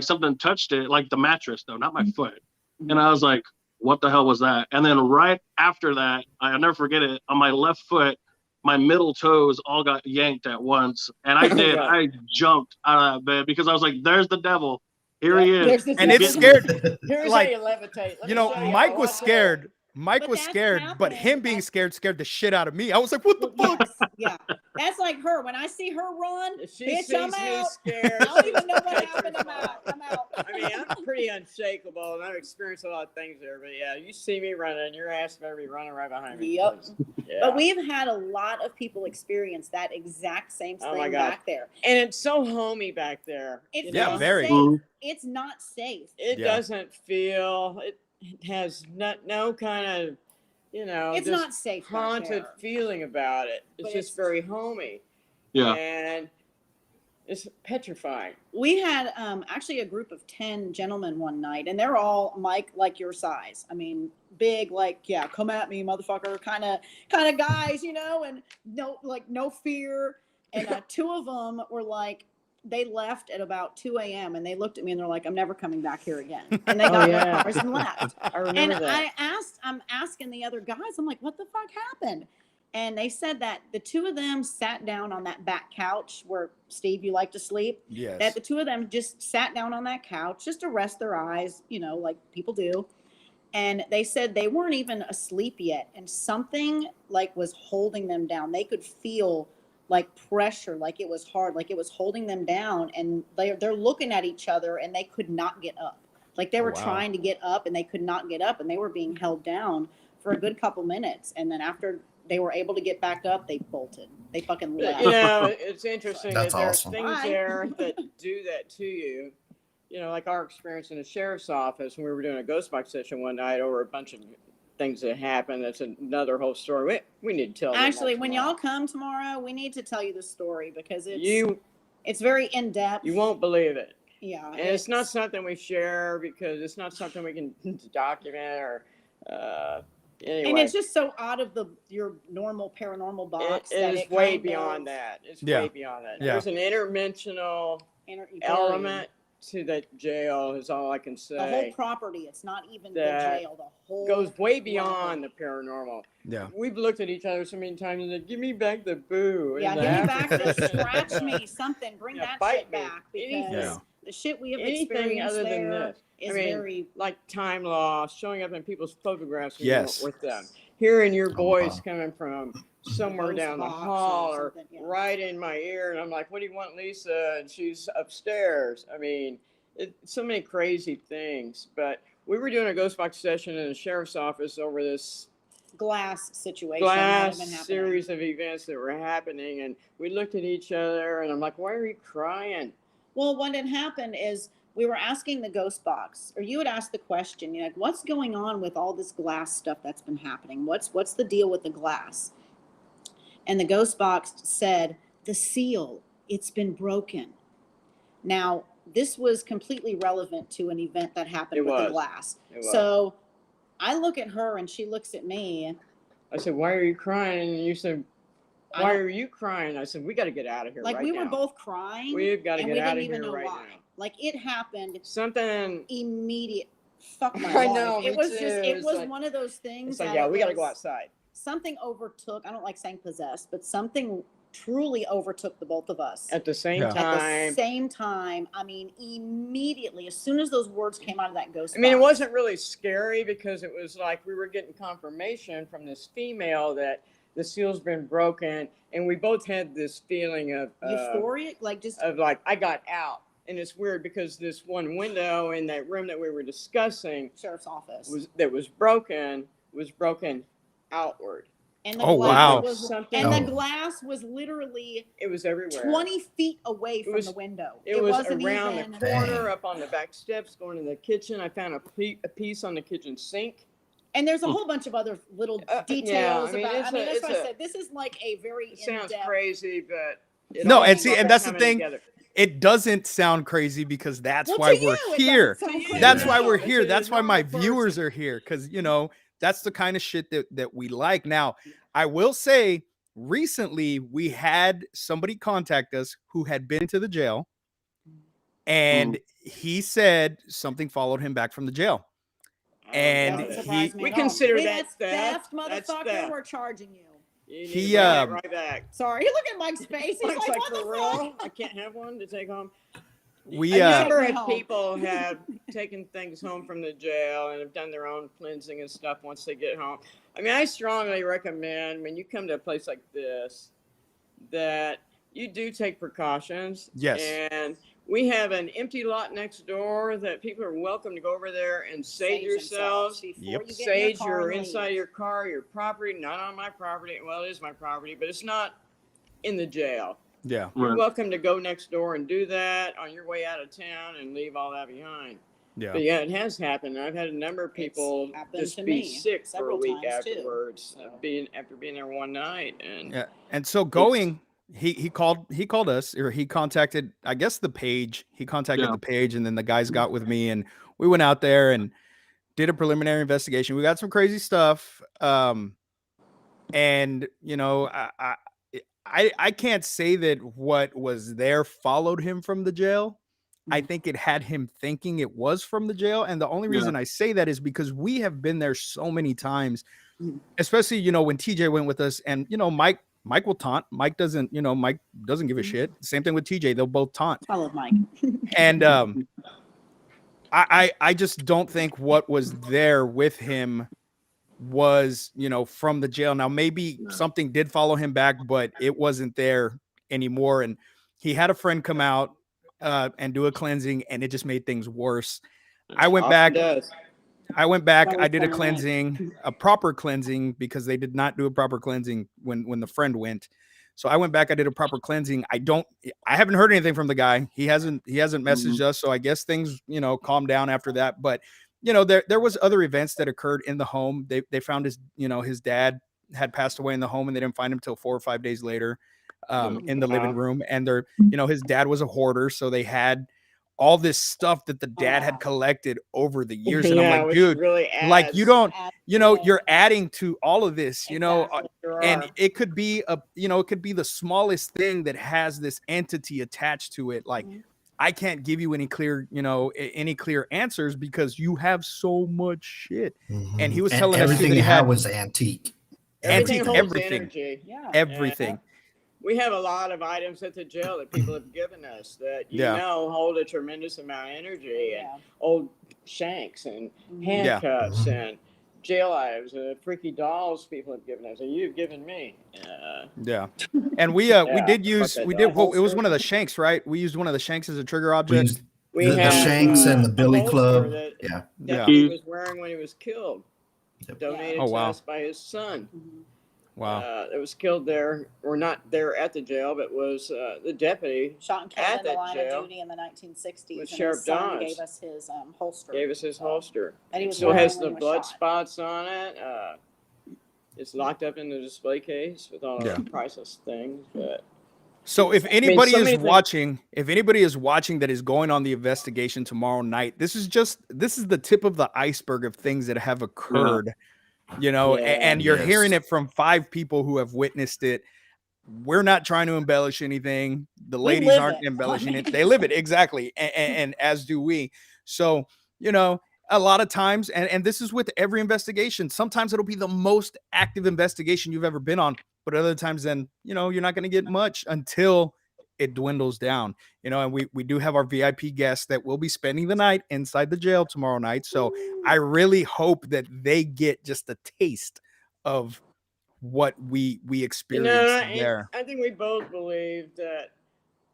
[SPEAKER 3] something touched it, like the mattress though, not my foot. And I was like, what the hell was that? And then right after that, I'll never forget it, on my left foot, my middle toes all got yanked at once. And I did.
[SPEAKER 4] God.
[SPEAKER 3] I jumped out of bed because I was like, there's the devil. Here he
[SPEAKER 4] There's
[SPEAKER 3] is.
[SPEAKER 4] the
[SPEAKER 1] And
[SPEAKER 4] devil.
[SPEAKER 1] it scared.
[SPEAKER 4] Here's
[SPEAKER 1] like,
[SPEAKER 4] how you levitate. Let
[SPEAKER 1] You
[SPEAKER 4] me
[SPEAKER 1] know,
[SPEAKER 4] show you
[SPEAKER 1] Mike
[SPEAKER 4] how
[SPEAKER 1] was
[SPEAKER 4] I do it.
[SPEAKER 1] scared. Mike
[SPEAKER 5] But
[SPEAKER 1] was
[SPEAKER 5] that's
[SPEAKER 1] scared, but
[SPEAKER 5] happening.
[SPEAKER 1] him being
[SPEAKER 5] That's-
[SPEAKER 1] scared scared the shit out of me. I was like, what the fuck?
[SPEAKER 5] Yes, yeah. That's like her. When I see her run,
[SPEAKER 4] If she
[SPEAKER 5] bitch,
[SPEAKER 4] sees
[SPEAKER 5] I'm
[SPEAKER 4] me
[SPEAKER 5] out.
[SPEAKER 4] scared,
[SPEAKER 5] I don't
[SPEAKER 4] she's
[SPEAKER 5] even know what
[SPEAKER 4] petrified.
[SPEAKER 5] happened. I'm out. I'm out.
[SPEAKER 4] I mean, I'm pretty unshakable, and I've experienced a lot of things there. But yeah, you see me running, your ass better be running right behind me.
[SPEAKER 5] Yep.
[SPEAKER 4] Yeah.
[SPEAKER 5] But we've had a lot of people experience that exact same
[SPEAKER 4] Oh my
[SPEAKER 5] thing
[SPEAKER 4] God.
[SPEAKER 5] back there.
[SPEAKER 4] And it's so homey back there.
[SPEAKER 5] It's
[SPEAKER 4] you
[SPEAKER 1] Yeah,
[SPEAKER 4] know?
[SPEAKER 1] very.
[SPEAKER 5] safe.
[SPEAKER 3] Mhm.
[SPEAKER 5] It's not safe.
[SPEAKER 4] It
[SPEAKER 1] Yeah.
[SPEAKER 4] doesn't feel. It has no kind of,
[SPEAKER 5] It's
[SPEAKER 4] just
[SPEAKER 5] not safe back
[SPEAKER 4] haunted
[SPEAKER 5] there.
[SPEAKER 4] feeling about it. It's
[SPEAKER 5] But
[SPEAKER 4] just
[SPEAKER 5] it's-
[SPEAKER 4] very homey.
[SPEAKER 3] Yeah.
[SPEAKER 4] And it's petrifying.
[SPEAKER 5] We had actually a group of 10 gentlemen one night, and they're all Mike like your size. I mean, big, like, yeah, come at me, motherfucker, kind of guys, and no fear. And 2 of them were like, they left at about 2 a.m. and they looked at me and they're like, I'm never coming back here again. And they
[SPEAKER 4] Oh,
[SPEAKER 5] got in
[SPEAKER 4] yeah.
[SPEAKER 5] their cars and left.
[SPEAKER 4] I
[SPEAKER 5] And
[SPEAKER 4] remember that.
[SPEAKER 5] I'm asking the other guys, I'm like, what the fuck happened? And they said that the 2 of them sat down on that back couch where, Steve, you like to sleep.
[SPEAKER 1] Yes.
[SPEAKER 5] That the 2 of them just sat down on that couch just to rest their eyes, like people do. And they said they weren't even asleep yet. And something like was holding them down. They could feel like pressure, like it was hard, like it was holding them down. And they're looking at each other and they could not get up. Like they were
[SPEAKER 1] Wow.
[SPEAKER 5] trying to get up and they could not get up, and they were being held down for a good couple minutes. And then after they were able to get back up, they bolted. They fucking left.
[SPEAKER 4] It's interesting
[SPEAKER 2] That's
[SPEAKER 4] that there's
[SPEAKER 2] awesome.
[SPEAKER 4] things
[SPEAKER 5] Bye.
[SPEAKER 4] there that do that to you. Like our experience in the sheriff's office when we were doing a ghost box session one night over a bunch of things that happened. That's another whole story. We need to tell them
[SPEAKER 5] Actually,
[SPEAKER 4] that
[SPEAKER 5] when
[SPEAKER 4] tomorrow.
[SPEAKER 5] y'all come tomorrow, we need to tell you the story because
[SPEAKER 4] you
[SPEAKER 5] it's very in depth.
[SPEAKER 4] you won't believe it.
[SPEAKER 5] Yeah.
[SPEAKER 4] And it's not something we share because it's not something we can document or anyway.
[SPEAKER 5] And it's just so out of your normal paranormal box.
[SPEAKER 4] it
[SPEAKER 5] that
[SPEAKER 4] is
[SPEAKER 5] it
[SPEAKER 4] way
[SPEAKER 5] kind
[SPEAKER 4] beyond
[SPEAKER 5] of
[SPEAKER 4] that. It's
[SPEAKER 1] Yeah.
[SPEAKER 4] way beyond that.
[SPEAKER 1] Yeah.
[SPEAKER 4] There's an interdimensional element to that jail is all I can say.
[SPEAKER 5] The whole property. It's not even the
[SPEAKER 4] That
[SPEAKER 5] jail. The whole
[SPEAKER 4] goes way beyond the paranormal.
[SPEAKER 1] Yeah.
[SPEAKER 4] We've looked at each other so many times and said, give me back the boo.
[SPEAKER 5] Yeah,
[SPEAKER 4] and
[SPEAKER 5] give me
[SPEAKER 4] the
[SPEAKER 5] back the
[SPEAKER 4] after-
[SPEAKER 5] scratch me something. Bring
[SPEAKER 4] Yeah,
[SPEAKER 5] that
[SPEAKER 4] bite
[SPEAKER 5] shit
[SPEAKER 4] me.
[SPEAKER 5] back because
[SPEAKER 4] Anything.
[SPEAKER 1] Yeah.
[SPEAKER 5] the shit we have
[SPEAKER 4] Anything
[SPEAKER 5] experienced
[SPEAKER 4] other than
[SPEAKER 5] there
[SPEAKER 4] this.
[SPEAKER 5] is
[SPEAKER 4] I mean,
[SPEAKER 5] very.
[SPEAKER 4] like time loss, showing up in people's photographs when
[SPEAKER 1] Yes.
[SPEAKER 4] you're with them. Hearing your voice
[SPEAKER 2] wow.
[SPEAKER 4] coming from somewhere
[SPEAKER 5] Ghost
[SPEAKER 4] down the
[SPEAKER 5] box or
[SPEAKER 4] hall or
[SPEAKER 5] something, yeah.
[SPEAKER 4] right in my ear. And I'm like, what do you want, Lisa? And she's upstairs. I mean, so many crazy things. But we were doing a ghost box session in the sheriff's office over this
[SPEAKER 5] Glass situation that had
[SPEAKER 4] glass
[SPEAKER 5] been happening.
[SPEAKER 4] series of events that were happening. And we looked at each other and I'm like, why are you crying?
[SPEAKER 5] Well, what had happened is we were asking the ghost box, or you had asked the question, like, what's going on with all this glass stuff that's been happening? What's the deal with the glass? And the ghost box said, the seal, it's been broken. Now, this was completely relevant to an event that happened
[SPEAKER 4] It
[SPEAKER 5] with
[SPEAKER 4] was.
[SPEAKER 5] the glass.
[SPEAKER 4] It was.
[SPEAKER 5] So I look at her and she looks at me.
[SPEAKER 4] I said, why are you crying? And you said,
[SPEAKER 5] I
[SPEAKER 4] why
[SPEAKER 5] don't-
[SPEAKER 4] are you crying? I said, we got to get out of here
[SPEAKER 5] Like
[SPEAKER 4] right
[SPEAKER 5] we
[SPEAKER 4] now.
[SPEAKER 5] were both crying.
[SPEAKER 4] We've got to
[SPEAKER 5] and
[SPEAKER 4] get
[SPEAKER 5] we
[SPEAKER 4] out
[SPEAKER 5] didn't
[SPEAKER 4] of
[SPEAKER 5] even
[SPEAKER 4] here
[SPEAKER 5] know
[SPEAKER 4] right
[SPEAKER 5] why.
[SPEAKER 4] now.
[SPEAKER 5] Like it happened
[SPEAKER 4] Something.
[SPEAKER 5] immediate. Fuck my
[SPEAKER 4] I
[SPEAKER 5] life.
[SPEAKER 4] know,
[SPEAKER 5] It
[SPEAKER 4] me
[SPEAKER 5] was
[SPEAKER 4] too.
[SPEAKER 5] just. It
[SPEAKER 4] It's
[SPEAKER 5] was
[SPEAKER 4] like-
[SPEAKER 5] one of those things.
[SPEAKER 4] It's like,
[SPEAKER 5] that
[SPEAKER 4] yeah,
[SPEAKER 5] it
[SPEAKER 4] we got to
[SPEAKER 5] was-
[SPEAKER 4] go outside.
[SPEAKER 5] Something overtook. I don't like saying possessed, but something truly overtook the both of us.
[SPEAKER 4] At the same
[SPEAKER 1] Yeah.
[SPEAKER 5] At
[SPEAKER 4] time,
[SPEAKER 5] the same time, I mean, immediately, as soon as those words came out of that ghost
[SPEAKER 4] I mean, it
[SPEAKER 5] box,
[SPEAKER 4] wasn't really scary because it was like we were getting confirmation from this female that the seal's been broken, and we both had this feeling of
[SPEAKER 5] euphoric, like just
[SPEAKER 4] like I got out. And it's weird because this one window in that room that we were discussing
[SPEAKER 5] sheriff's office.
[SPEAKER 4] was broken outward.
[SPEAKER 5] And the
[SPEAKER 1] Oh,
[SPEAKER 5] glass
[SPEAKER 1] wow.
[SPEAKER 5] was,
[SPEAKER 4] Something-
[SPEAKER 5] and
[SPEAKER 2] Oh.
[SPEAKER 5] the glass was literally
[SPEAKER 4] It was everywhere.
[SPEAKER 5] 20 feet away from
[SPEAKER 4] was-
[SPEAKER 5] the window.
[SPEAKER 4] It was
[SPEAKER 5] wasn't
[SPEAKER 4] around
[SPEAKER 5] even,
[SPEAKER 4] the corner, up on the back steps, going to the kitchen. I found a piece on the kitchen sink.
[SPEAKER 5] and there's a whole bunch of other little
[SPEAKER 4] Yeah,
[SPEAKER 5] details
[SPEAKER 4] I mean,
[SPEAKER 5] about.
[SPEAKER 4] it's
[SPEAKER 5] I mean, that's
[SPEAKER 4] it's
[SPEAKER 5] what I said. This is like a very
[SPEAKER 4] It sounds
[SPEAKER 5] in-depth.
[SPEAKER 4] crazy, but it
[SPEAKER 1] No,
[SPEAKER 4] all
[SPEAKER 1] and see,
[SPEAKER 4] started
[SPEAKER 1] and that's the
[SPEAKER 4] coming
[SPEAKER 1] thing.
[SPEAKER 4] together.
[SPEAKER 1] It doesn't sound crazy because that's
[SPEAKER 5] Well,
[SPEAKER 1] why
[SPEAKER 5] to
[SPEAKER 1] we're
[SPEAKER 5] you, it
[SPEAKER 1] here.
[SPEAKER 5] doesn't sound crazy.
[SPEAKER 1] That's why
[SPEAKER 4] No,
[SPEAKER 1] we're
[SPEAKER 4] it's
[SPEAKER 1] here.
[SPEAKER 4] a
[SPEAKER 1] That's why my
[SPEAKER 4] normal
[SPEAKER 1] viewers
[SPEAKER 4] person.
[SPEAKER 1] are here, because that's the kind of shit that we like. Now, I will say, recently we had somebody contact us who had been to the jail, and he said something followed him back from the jail.
[SPEAKER 4] I don't
[SPEAKER 1] And
[SPEAKER 4] doubt
[SPEAKER 5] Doesn't
[SPEAKER 4] it.
[SPEAKER 5] surprise me
[SPEAKER 4] we
[SPEAKER 5] at all.
[SPEAKER 4] consider
[SPEAKER 5] Hey,
[SPEAKER 4] that
[SPEAKER 5] that's
[SPEAKER 4] theft.
[SPEAKER 5] theft,
[SPEAKER 4] That's
[SPEAKER 5] motherfucker.
[SPEAKER 4] theft.
[SPEAKER 5] We're charging you.
[SPEAKER 4] You need
[SPEAKER 1] He,
[SPEAKER 4] to bring it right back.
[SPEAKER 5] Sorry, look at Mike's face. He's
[SPEAKER 4] Mike's
[SPEAKER 5] like,
[SPEAKER 4] like,
[SPEAKER 5] what
[SPEAKER 4] for
[SPEAKER 5] the
[SPEAKER 4] real?
[SPEAKER 5] fuck?
[SPEAKER 4] I can't have one to take home.
[SPEAKER 1] We
[SPEAKER 4] A number
[SPEAKER 5] Take me
[SPEAKER 4] of
[SPEAKER 5] home.
[SPEAKER 4] people have taken things home from the jail and have done their own cleansing and stuff once they get home. I mean, I strongly recommend when you come to a place like this that you do take precautions.
[SPEAKER 1] Yes.
[SPEAKER 4] And we have an empty lot next door that people are welcome to go over there and sage yourselves.
[SPEAKER 5] before
[SPEAKER 1] Yep.
[SPEAKER 5] you get in
[SPEAKER 4] Sage
[SPEAKER 5] car
[SPEAKER 4] your
[SPEAKER 5] and
[SPEAKER 4] inside
[SPEAKER 5] leave.
[SPEAKER 4] your car, your property, not on my property. Well, it is my property, but it's not in the jail.
[SPEAKER 1] yeah.
[SPEAKER 4] You're
[SPEAKER 3] Right.
[SPEAKER 4] welcome to go next door and do that on your way out of town and leave all that behind.
[SPEAKER 1] Yeah.
[SPEAKER 4] But yeah, it has happened. I've had a number of people
[SPEAKER 5] happened
[SPEAKER 4] just
[SPEAKER 5] to
[SPEAKER 4] be
[SPEAKER 5] me
[SPEAKER 4] sick for a
[SPEAKER 5] several
[SPEAKER 4] week
[SPEAKER 5] times, too.
[SPEAKER 4] afterwards, after being there one night. And
[SPEAKER 1] Yeah. And so going, he called us, or he contacted, I guess, the page. He contacted
[SPEAKER 3] Yeah.
[SPEAKER 1] the page, and then the guys got with me, and we went out there and did a preliminary investigation. We got some crazy stuff. And I can't say that what was there followed him from the jail. I think it had him thinking it was from the jail. And the only
[SPEAKER 3] Yeah.
[SPEAKER 1] reason I say that is because we have been there so many times,
[SPEAKER 5] Mhm.
[SPEAKER 1] especially, when TJ went with us, and, Mike will taunt. Mike doesn't give a shit. Same thing with TJ. They'll both taunt.
[SPEAKER 5] I love Mike.
[SPEAKER 1] And I just don't think what was there with him was, from the jail. Now, maybe something did follow him back, but it wasn't there anymore. And he had a friend come out and do a cleansing, and it just made things worse. I went
[SPEAKER 4] often
[SPEAKER 1] back.
[SPEAKER 4] does.
[SPEAKER 5] That
[SPEAKER 1] I
[SPEAKER 5] was
[SPEAKER 1] did a
[SPEAKER 5] fun, right?
[SPEAKER 1] cleansing, a proper cleansing, because they did not do a proper cleansing when the friend went. So I went back, I did a proper cleansing. I haven't heard anything from the guy. He hasn't messaged us. So I guess things, calmed down after that. But, there was other events that occurred in the home. They found his dad had passed away in the home, and they didn't find him till 4 or 5 days later in the living room. And his dad was a hoarder. So they had all this stuff that the dad had collected over the years. And I'm like,
[SPEAKER 4] which
[SPEAKER 1] dude,
[SPEAKER 4] really
[SPEAKER 1] like, you
[SPEAKER 4] adds-
[SPEAKER 1] don't,
[SPEAKER 5] Yeah.
[SPEAKER 1] you're adding to all of this,
[SPEAKER 5] Exactly.
[SPEAKER 4] There
[SPEAKER 1] and
[SPEAKER 4] are.
[SPEAKER 1] it could be it could be the smallest thing that has this entity attached to it. Like,
[SPEAKER 5] Mhm.
[SPEAKER 1] I can't give you any clear answers because you have so much shit. And he was
[SPEAKER 2] And
[SPEAKER 1] telling us too
[SPEAKER 2] everything
[SPEAKER 1] that he
[SPEAKER 2] he had
[SPEAKER 1] had
[SPEAKER 2] was antique.
[SPEAKER 4] Everything holds
[SPEAKER 1] everything.
[SPEAKER 4] energy.
[SPEAKER 5] Yeah.
[SPEAKER 1] Everything.
[SPEAKER 4] We have a lot of items at the jail that people have given us that
[SPEAKER 1] Yeah.
[SPEAKER 4] hold a tremendous amount of energy, and
[SPEAKER 5] Yeah.
[SPEAKER 4] old shanks and
[SPEAKER 5] Mhm.
[SPEAKER 4] handcuffs
[SPEAKER 2] Mhm.
[SPEAKER 4] and jail knives, freaky dolls people have given us, and you've given me.
[SPEAKER 1] Yeah. And we
[SPEAKER 4] Yeah,
[SPEAKER 1] did
[SPEAKER 4] fuck
[SPEAKER 1] use
[SPEAKER 4] that
[SPEAKER 1] it was
[SPEAKER 4] holster.
[SPEAKER 1] one of the shanks, right? We used one of the shanks as a trigger
[SPEAKER 2] We
[SPEAKER 1] object.
[SPEAKER 2] used
[SPEAKER 4] We
[SPEAKER 2] the
[SPEAKER 4] have
[SPEAKER 2] shanks and the
[SPEAKER 4] a
[SPEAKER 2] billy
[SPEAKER 4] holster
[SPEAKER 2] club.
[SPEAKER 4] that
[SPEAKER 2] Yeah.
[SPEAKER 1] Yeah.
[SPEAKER 4] he was wearing when he was killed.
[SPEAKER 2] Yep.
[SPEAKER 4] Donated
[SPEAKER 1] Oh,
[SPEAKER 4] to
[SPEAKER 1] wow.
[SPEAKER 4] us by his son.
[SPEAKER 5] Mhm.
[SPEAKER 1] Wow.
[SPEAKER 4] That was killed there, or not there at the jail, but was the deputy
[SPEAKER 5] Shot and killed
[SPEAKER 4] At
[SPEAKER 5] in the
[SPEAKER 4] that
[SPEAKER 5] line
[SPEAKER 4] jail
[SPEAKER 5] of duty in the 1960s.
[SPEAKER 4] with
[SPEAKER 5] and
[SPEAKER 4] Sheriff
[SPEAKER 5] his son
[SPEAKER 4] Dodge.
[SPEAKER 5] gave us his holster.
[SPEAKER 4] gave us his holster.
[SPEAKER 5] And he was
[SPEAKER 4] Still
[SPEAKER 5] wearing
[SPEAKER 4] has
[SPEAKER 5] when
[SPEAKER 4] the
[SPEAKER 5] he was
[SPEAKER 4] blood
[SPEAKER 5] shot.
[SPEAKER 4] spots on it. It's locked up in the display case with all
[SPEAKER 1] Yeah.
[SPEAKER 4] the priceless things. But
[SPEAKER 1] So if anybody
[SPEAKER 4] so
[SPEAKER 1] is
[SPEAKER 4] many things-
[SPEAKER 1] watching, that is going on the investigation tomorrow night, this is the tip of the iceberg of things that have occurred,
[SPEAKER 4] Yeah.
[SPEAKER 1] and you're
[SPEAKER 2] Yes.
[SPEAKER 1] hearing it from 5 people who have witnessed it. We're not trying to embellish anything. The
[SPEAKER 5] We
[SPEAKER 1] ladies
[SPEAKER 5] live
[SPEAKER 1] aren't
[SPEAKER 5] it.
[SPEAKER 1] embellishing it. They live it. Exactly. And as do we. So, a lot of times, and this is with every investigation, sometimes it'll be the most active investigation you've ever been on, but other times then, you know, you're not going to get much until it dwindles down, you know. And we do have our VIP guests that will be spending the night inside the jail tomorrow night. So I really hope that they get just a taste of what we experienced there.
[SPEAKER 4] I think we both believe that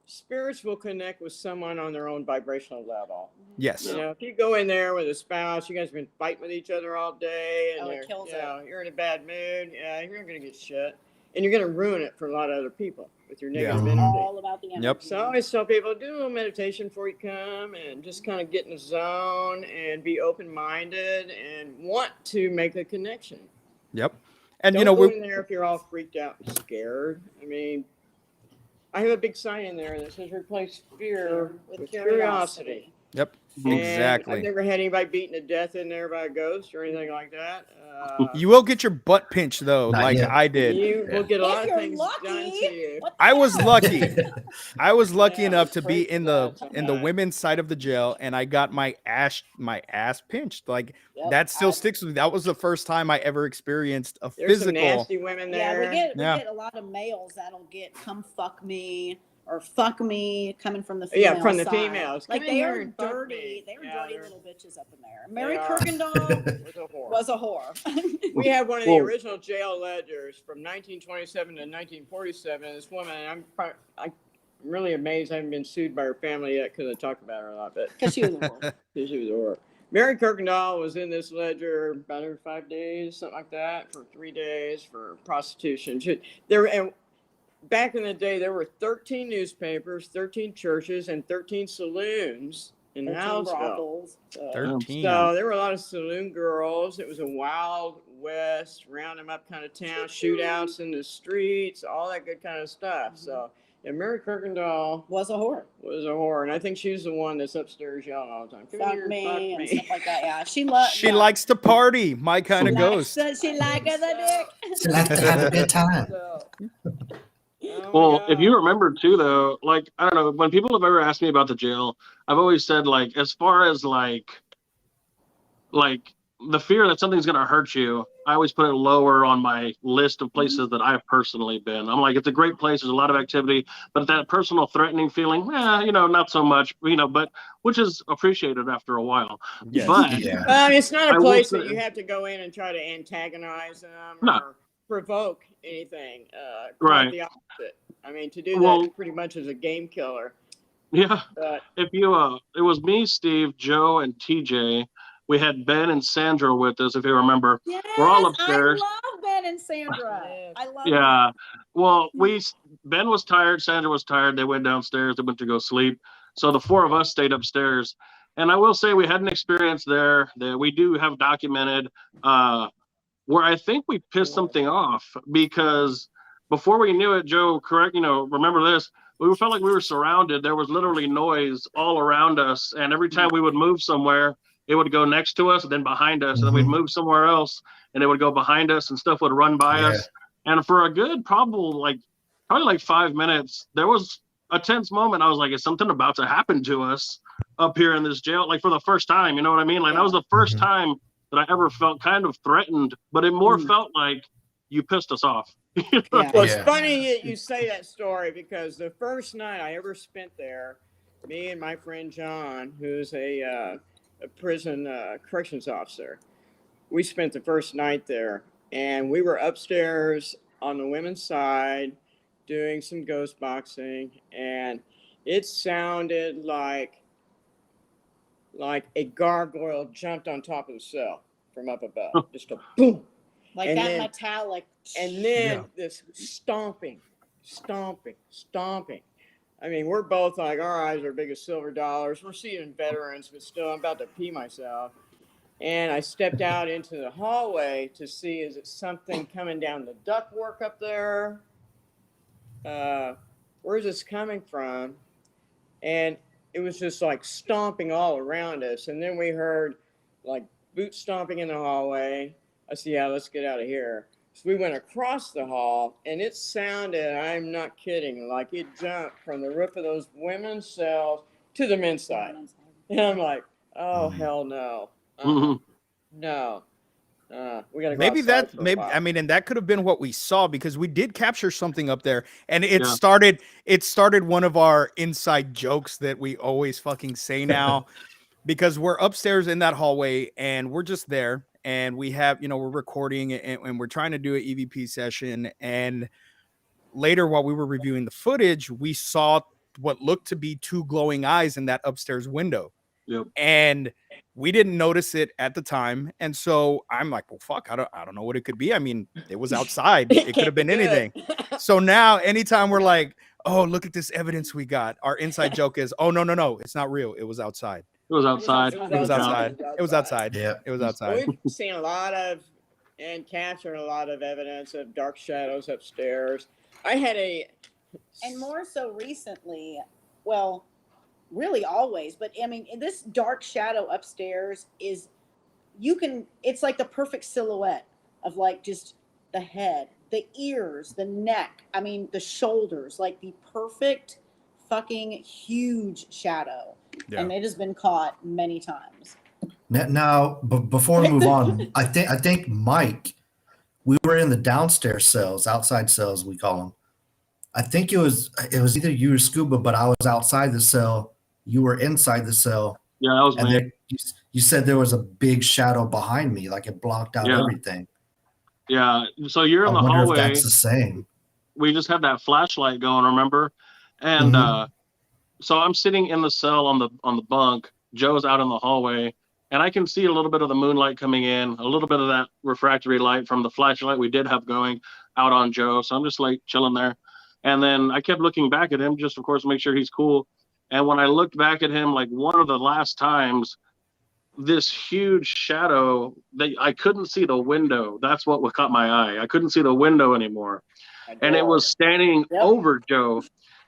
[SPEAKER 4] spirits will connect with someone on their own vibrational level.
[SPEAKER 1] Yes.
[SPEAKER 4] You know, if you go in there with a spouse, you guys have been fighting with each other all day, and you're in a bad mood. Yeah, you're gonna get shit, and you're gonna ruin it for a lot of other people with your negative energy.
[SPEAKER 5] All about the energy.
[SPEAKER 1] Yep.
[SPEAKER 4] So I always tell people, do a little meditation before you come, and just kind of get in the zone and be open-minded and want to make a connection.
[SPEAKER 1] Yep. And
[SPEAKER 4] Don't
[SPEAKER 1] you know,
[SPEAKER 4] go in there if you're all freaked out and scared. I mean, I have a big sign in there that says replace fear with curiosity.
[SPEAKER 1] Yep.
[SPEAKER 4] And
[SPEAKER 1] Exactly.
[SPEAKER 4] I've never had anybody beaten to death in there by a ghost or anything like that.
[SPEAKER 1] You will get your butt pinched though,
[SPEAKER 2] Not
[SPEAKER 1] like
[SPEAKER 2] yet.
[SPEAKER 1] I did.
[SPEAKER 4] You will get a lot
[SPEAKER 5] If
[SPEAKER 4] of
[SPEAKER 5] you're
[SPEAKER 4] things
[SPEAKER 5] lucky.
[SPEAKER 4] done to you.
[SPEAKER 5] What the
[SPEAKER 1] I was
[SPEAKER 5] hell?
[SPEAKER 1] lucky. I was lucky
[SPEAKER 4] Yeah,
[SPEAKER 1] enough to
[SPEAKER 4] pray
[SPEAKER 1] be
[SPEAKER 4] for
[SPEAKER 1] in
[SPEAKER 4] that
[SPEAKER 1] the
[SPEAKER 4] sometimes.
[SPEAKER 1] women's side of the jail, and I got my ass pinched. Like
[SPEAKER 5] Yep,
[SPEAKER 1] that still sticks with me. That was the first time I ever experienced a
[SPEAKER 4] There's some
[SPEAKER 1] physical.
[SPEAKER 4] nasty women
[SPEAKER 5] Yeah,
[SPEAKER 4] there.
[SPEAKER 5] we get a lot of males that'll get come fuck me or fuck me coming from the female
[SPEAKER 4] from the
[SPEAKER 5] side.
[SPEAKER 4] females.
[SPEAKER 5] Like
[SPEAKER 4] Come in
[SPEAKER 5] they
[SPEAKER 4] here
[SPEAKER 5] are
[SPEAKER 4] and fuck
[SPEAKER 5] dirty.
[SPEAKER 4] me.
[SPEAKER 5] They are
[SPEAKER 4] Yeah,
[SPEAKER 5] dirty
[SPEAKER 4] they're-
[SPEAKER 5] little bitches up in there. Mary
[SPEAKER 4] are.
[SPEAKER 5] Kirkendall
[SPEAKER 4] Was a whore.
[SPEAKER 5] was a whore.
[SPEAKER 4] We had one of the
[SPEAKER 3] Well-
[SPEAKER 4] original jail ledgers from 1927 to 1947. This woman, I'm really amazed I haven't been sued by her family yet because I talk about her a lot, but
[SPEAKER 5] Because she was a whore.
[SPEAKER 4] she was a whore. Mary Kirkendall was in this ledger about every 5 days, something like that, for 3 days for prostitution. And back in the day, there were 13 newspapers, 13 churches, and 13 saloons in
[SPEAKER 5] 13
[SPEAKER 4] Houseville.
[SPEAKER 5] brothels.
[SPEAKER 1] 13.
[SPEAKER 4] So there were a lot of saloon girls. It was a wild west, round them up kind of town, shootouts in the streets, all that good kind of stuff. So yeah, Mary Kirkendall
[SPEAKER 5] Was a whore.
[SPEAKER 4] was a whore, and I think she's the one that's upstairs yelling all the time. Come
[SPEAKER 5] Fuck
[SPEAKER 4] here,
[SPEAKER 5] me
[SPEAKER 4] fuck
[SPEAKER 5] and
[SPEAKER 4] me.
[SPEAKER 5] stuff like that. Yeah, she loves.
[SPEAKER 1] She likes to party, my kind of ghost.
[SPEAKER 5] She likes the dick.
[SPEAKER 2] She likes to have a good time.
[SPEAKER 4] So, oh my
[SPEAKER 3] Well, if you
[SPEAKER 4] God.
[SPEAKER 3] remember too, though, like, I don't know, when people have ever asked me about the jail, I've always said, like, as far as like the fear that something's going to hurt you, I always put it lower on my list of places that I've personally been. I'm like, it's a great place. There's a lot of activity, but that personal threatening feeling, you know, not so much, you know, but which is appreciated after a while.
[SPEAKER 1] Yes.
[SPEAKER 3] But
[SPEAKER 2] Yeah.
[SPEAKER 4] It's not
[SPEAKER 3] I
[SPEAKER 4] a
[SPEAKER 3] will
[SPEAKER 4] place
[SPEAKER 3] say-
[SPEAKER 4] that you have to go in and try to antagonize them
[SPEAKER 3] No.
[SPEAKER 4] or provoke anything.
[SPEAKER 3] Right.
[SPEAKER 4] Quite the opposite. I mean, to do
[SPEAKER 3] Well-
[SPEAKER 4] that pretty much as a game killer.
[SPEAKER 3] yeah,
[SPEAKER 4] But
[SPEAKER 3] if you, it was me, Steve, Joe, and TJ. We had Ben and Sandra with us, if you remember.
[SPEAKER 5] Yes,
[SPEAKER 3] We're all upstairs.
[SPEAKER 5] I love Ben and Sandra.
[SPEAKER 4] Yes.
[SPEAKER 5] I love
[SPEAKER 3] Yeah. Well, Ben was tired, Sandra was tired. They went downstairs. They went to go sleep. So the four of us stayed upstairs. And I will say we had an experience there that we do have documented where I think we pissed something off because before we knew it, Joe, correct, you know, remember this, we felt like we were surrounded. There was literally noise all around us. And every time we would move somewhere, it would go next to us and then behind us. And then we'd move somewhere else and it would go behind us and stuff would run by us. And for a good probably like 5 minutes, there was a tense moment. I was like, is something about to happen to us up here in this jail? Like for the first time, you know what I mean? Like that was the first time that I ever felt kind of threatened, but it more felt like you pissed us off.
[SPEAKER 5] Yeah.
[SPEAKER 4] well, it's funny that you say that story because the first night I ever spent there, me and my friend John, who's a prison corrections officer, we spent the first night there, and we were upstairs on the women's side doing some ghost boxing, and it sounded like a gargoyle jumped on top of the cell from up above, just a boom.
[SPEAKER 5] Like
[SPEAKER 4] And
[SPEAKER 5] that
[SPEAKER 4] then-
[SPEAKER 5] metallic.
[SPEAKER 4] And then this stomping. I mean, we're both like, our eyes are big as silver dollars. We're seeing veterans, but still, I'm about to pee myself. And I stepped out into the hallway to see, is it something coming down the ductwork up there? Where's this coming from? And it was just like stomping all around us. And then we heard like boot stomping in the hallway. I said, yeah, let's get out of here. So we went across the hall, and it sounded, I'm not kidding, like it jumped from the roof of those women's cells to the men's side. And I'm like, oh, hell no. No. We gotta go
[SPEAKER 1] Maybe
[SPEAKER 4] outside
[SPEAKER 1] that,
[SPEAKER 4] for a
[SPEAKER 1] maybe,
[SPEAKER 4] while.
[SPEAKER 1] I mean, and that could have been what we saw, because we did capture something up there, and it
[SPEAKER 3] Yeah.
[SPEAKER 1] started one of our inside jokes that we always fucking say now, because we're upstairs in that hallway and we're just there, and we have, we're recording, and we're trying to do an EVP session. And later, while we were reviewing the footage, we saw what looked to be two glowing eyes in that upstairs window.
[SPEAKER 3] Yep.
[SPEAKER 1] And we didn't notice it at the time. And so I'm like, well, fuck, I don't know what it could be. I mean, it was outside. It could
[SPEAKER 4] can't
[SPEAKER 1] have
[SPEAKER 4] be
[SPEAKER 1] been
[SPEAKER 4] good.
[SPEAKER 1] anything. So now anytime we're like, oh, look at this evidence we got, our inside joke is, oh, no, it's not real. It was outside.
[SPEAKER 3] It was outside.
[SPEAKER 1] It was outside. It was outside.
[SPEAKER 2] Yeah.
[SPEAKER 1] It was
[SPEAKER 4] Well,
[SPEAKER 1] outside.
[SPEAKER 4] we've seen a lot of and captured a lot of evidence of dark shadows upstairs. I had
[SPEAKER 5] And more so recently, well, really always, but I mean, this dark shadow upstairs is, it's like the perfect silhouette of like just the head, the ears, the neck, I mean, the shoulders, like the perfect fucking huge shadow.
[SPEAKER 1] Yeah.
[SPEAKER 5] And it has been caught many times.
[SPEAKER 2] Now, before we move on, I think Mike, we were in the downstairs cells, outside cells we call them. I think it was either you or Scuba, but I was outside the cell. You were inside the cell.
[SPEAKER 3] Yeah, that was
[SPEAKER 2] And
[SPEAKER 3] me.
[SPEAKER 2] then you said there was a big shadow behind me, like it blocked out
[SPEAKER 3] Yeah.
[SPEAKER 2] everything.
[SPEAKER 3] Yeah. So you're
[SPEAKER 2] I
[SPEAKER 3] in the
[SPEAKER 2] wonder if
[SPEAKER 3] hallway.
[SPEAKER 2] that's the same.
[SPEAKER 3] We just had that flashlight going, remember? And
[SPEAKER 2] Mhm.
[SPEAKER 3] so I'm sitting in the cell on the bunk. Joe's out in the hallway, and I can see a little bit of the moonlight coming in, a little bit of that refractory light from the flashlight we did have going out on Joe. So I'm just like chilling there. And then I kept looking back at him, just of course make sure he's cool. And when I looked back at him, like one of the last times, this huge shadow that I couldn't see the window. That's what caught my eye. I couldn't see the window anymore. And it was standing
[SPEAKER 5] Yep.
[SPEAKER 3] over Joe.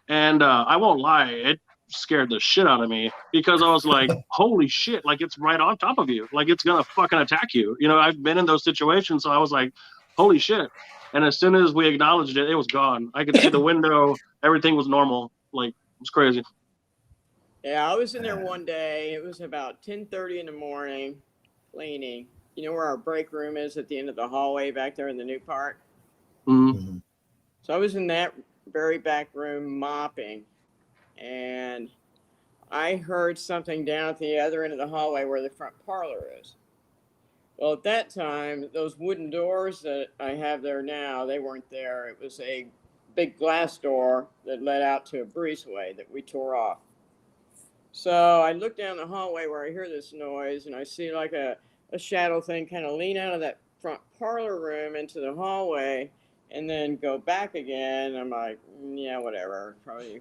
[SPEAKER 3] And I won't lie, it scared the shit out of me, because I was like, holy shit, like it's right on top of you. Like it's going to fucking attack you. I've been in those situations. So I was like, holy shit. And as soon as we acknowledged it, it was gone. I could see the window. Everything was normal. Like, it was crazy.
[SPEAKER 4] Yeah, I was in there one day. It was about 10:30 in the morning, cleaning. You know where our break room is at the end of the hallway back there in the new park?
[SPEAKER 3] Mhm.
[SPEAKER 2] Mhm.
[SPEAKER 4] So I was in that very back room mopping, and I heard something down at the other end of the hallway where the front parlor is. Well, at that time, those wooden doors that I have there now, they weren't there. It was a big glass door that led out to a breezeway that we tore off. So I look down the hallway where I hear this noise, and I see like a shadow thing kind of lean out of that front parlor room into the hallway and then go back again. I'm like, yeah, whatever. Probably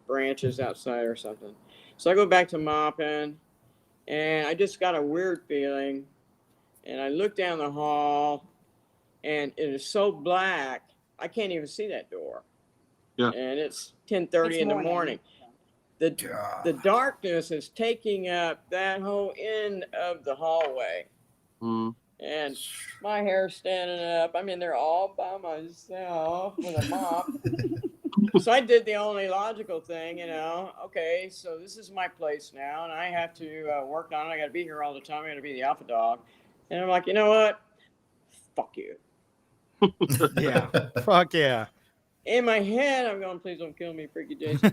[SPEAKER 4] branches outside or something. So I go back to mopping, and I just got a weird feeling. And I look down the hall, and it is so black, I can't even see that door.
[SPEAKER 3] Yeah.
[SPEAKER 4] And it's 10:30 in the morning. The darkness is taking up that whole end of the hallway.
[SPEAKER 3] Mhm.
[SPEAKER 4] And my hair's standing up. I'm in there all by myself with a mop. So I did the only logical thing, okay, so this is my place now, and I have to work on it. I got to be here all the time. I got to be the alpha dog. And I'm like, you know what? Fuck you.
[SPEAKER 1] Yeah. Fuck yeah.
[SPEAKER 4] In my head, I'm going, please don't kill me, freaky Jason.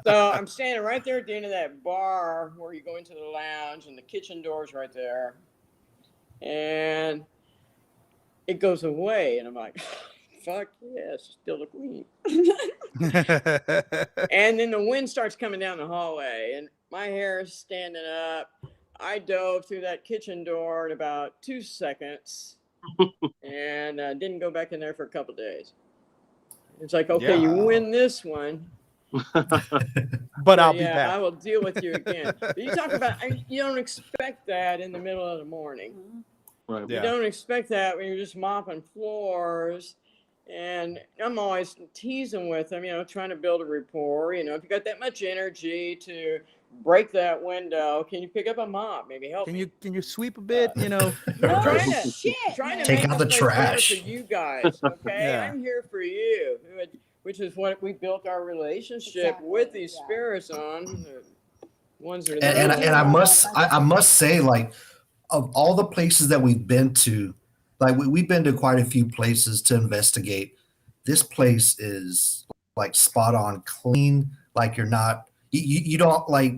[SPEAKER 4] So I'm standing right there at the end of that bar where you go into the lounge, and the kitchen door's right there. And it goes away, and I'm like, fuck yes, still the queen. And then the wind starts coming down the hallway, and my hair is standing up. I dove through that kitchen door in about 2 seconds, and didn't go back in there for a couple days. It's like, okay,
[SPEAKER 1] Yeah.
[SPEAKER 4] you win this one,
[SPEAKER 1] But I'll be
[SPEAKER 4] yeah,
[SPEAKER 1] back.
[SPEAKER 4] I will deal with you again. But you talk about, you don't expect that in the middle of the morning.
[SPEAKER 3] Right.
[SPEAKER 1] Yeah.
[SPEAKER 4] You don't expect that when you're just mopping floors. And I'm always teasing with them, trying to build a rapport. If you got that much energy to break that window, can you pick up a mop? Maybe help me.
[SPEAKER 1] Can you sweep a bit?
[SPEAKER 4] I'm
[SPEAKER 5] Oh,
[SPEAKER 4] trying to
[SPEAKER 2] Take
[SPEAKER 4] make
[SPEAKER 2] out
[SPEAKER 4] this
[SPEAKER 2] the
[SPEAKER 4] place better
[SPEAKER 2] trash.
[SPEAKER 4] for you guys, okay?
[SPEAKER 1] Yeah.
[SPEAKER 4] I'm here for you, which is what we built our relationship
[SPEAKER 5] Exactly,
[SPEAKER 4] with these
[SPEAKER 5] yeah.
[SPEAKER 4] spirits on. The ones that are
[SPEAKER 2] And I must say, like, of all the places that we've been to, like we've been to quite a few places to investigate. This place is like spot on clean. Like you don't like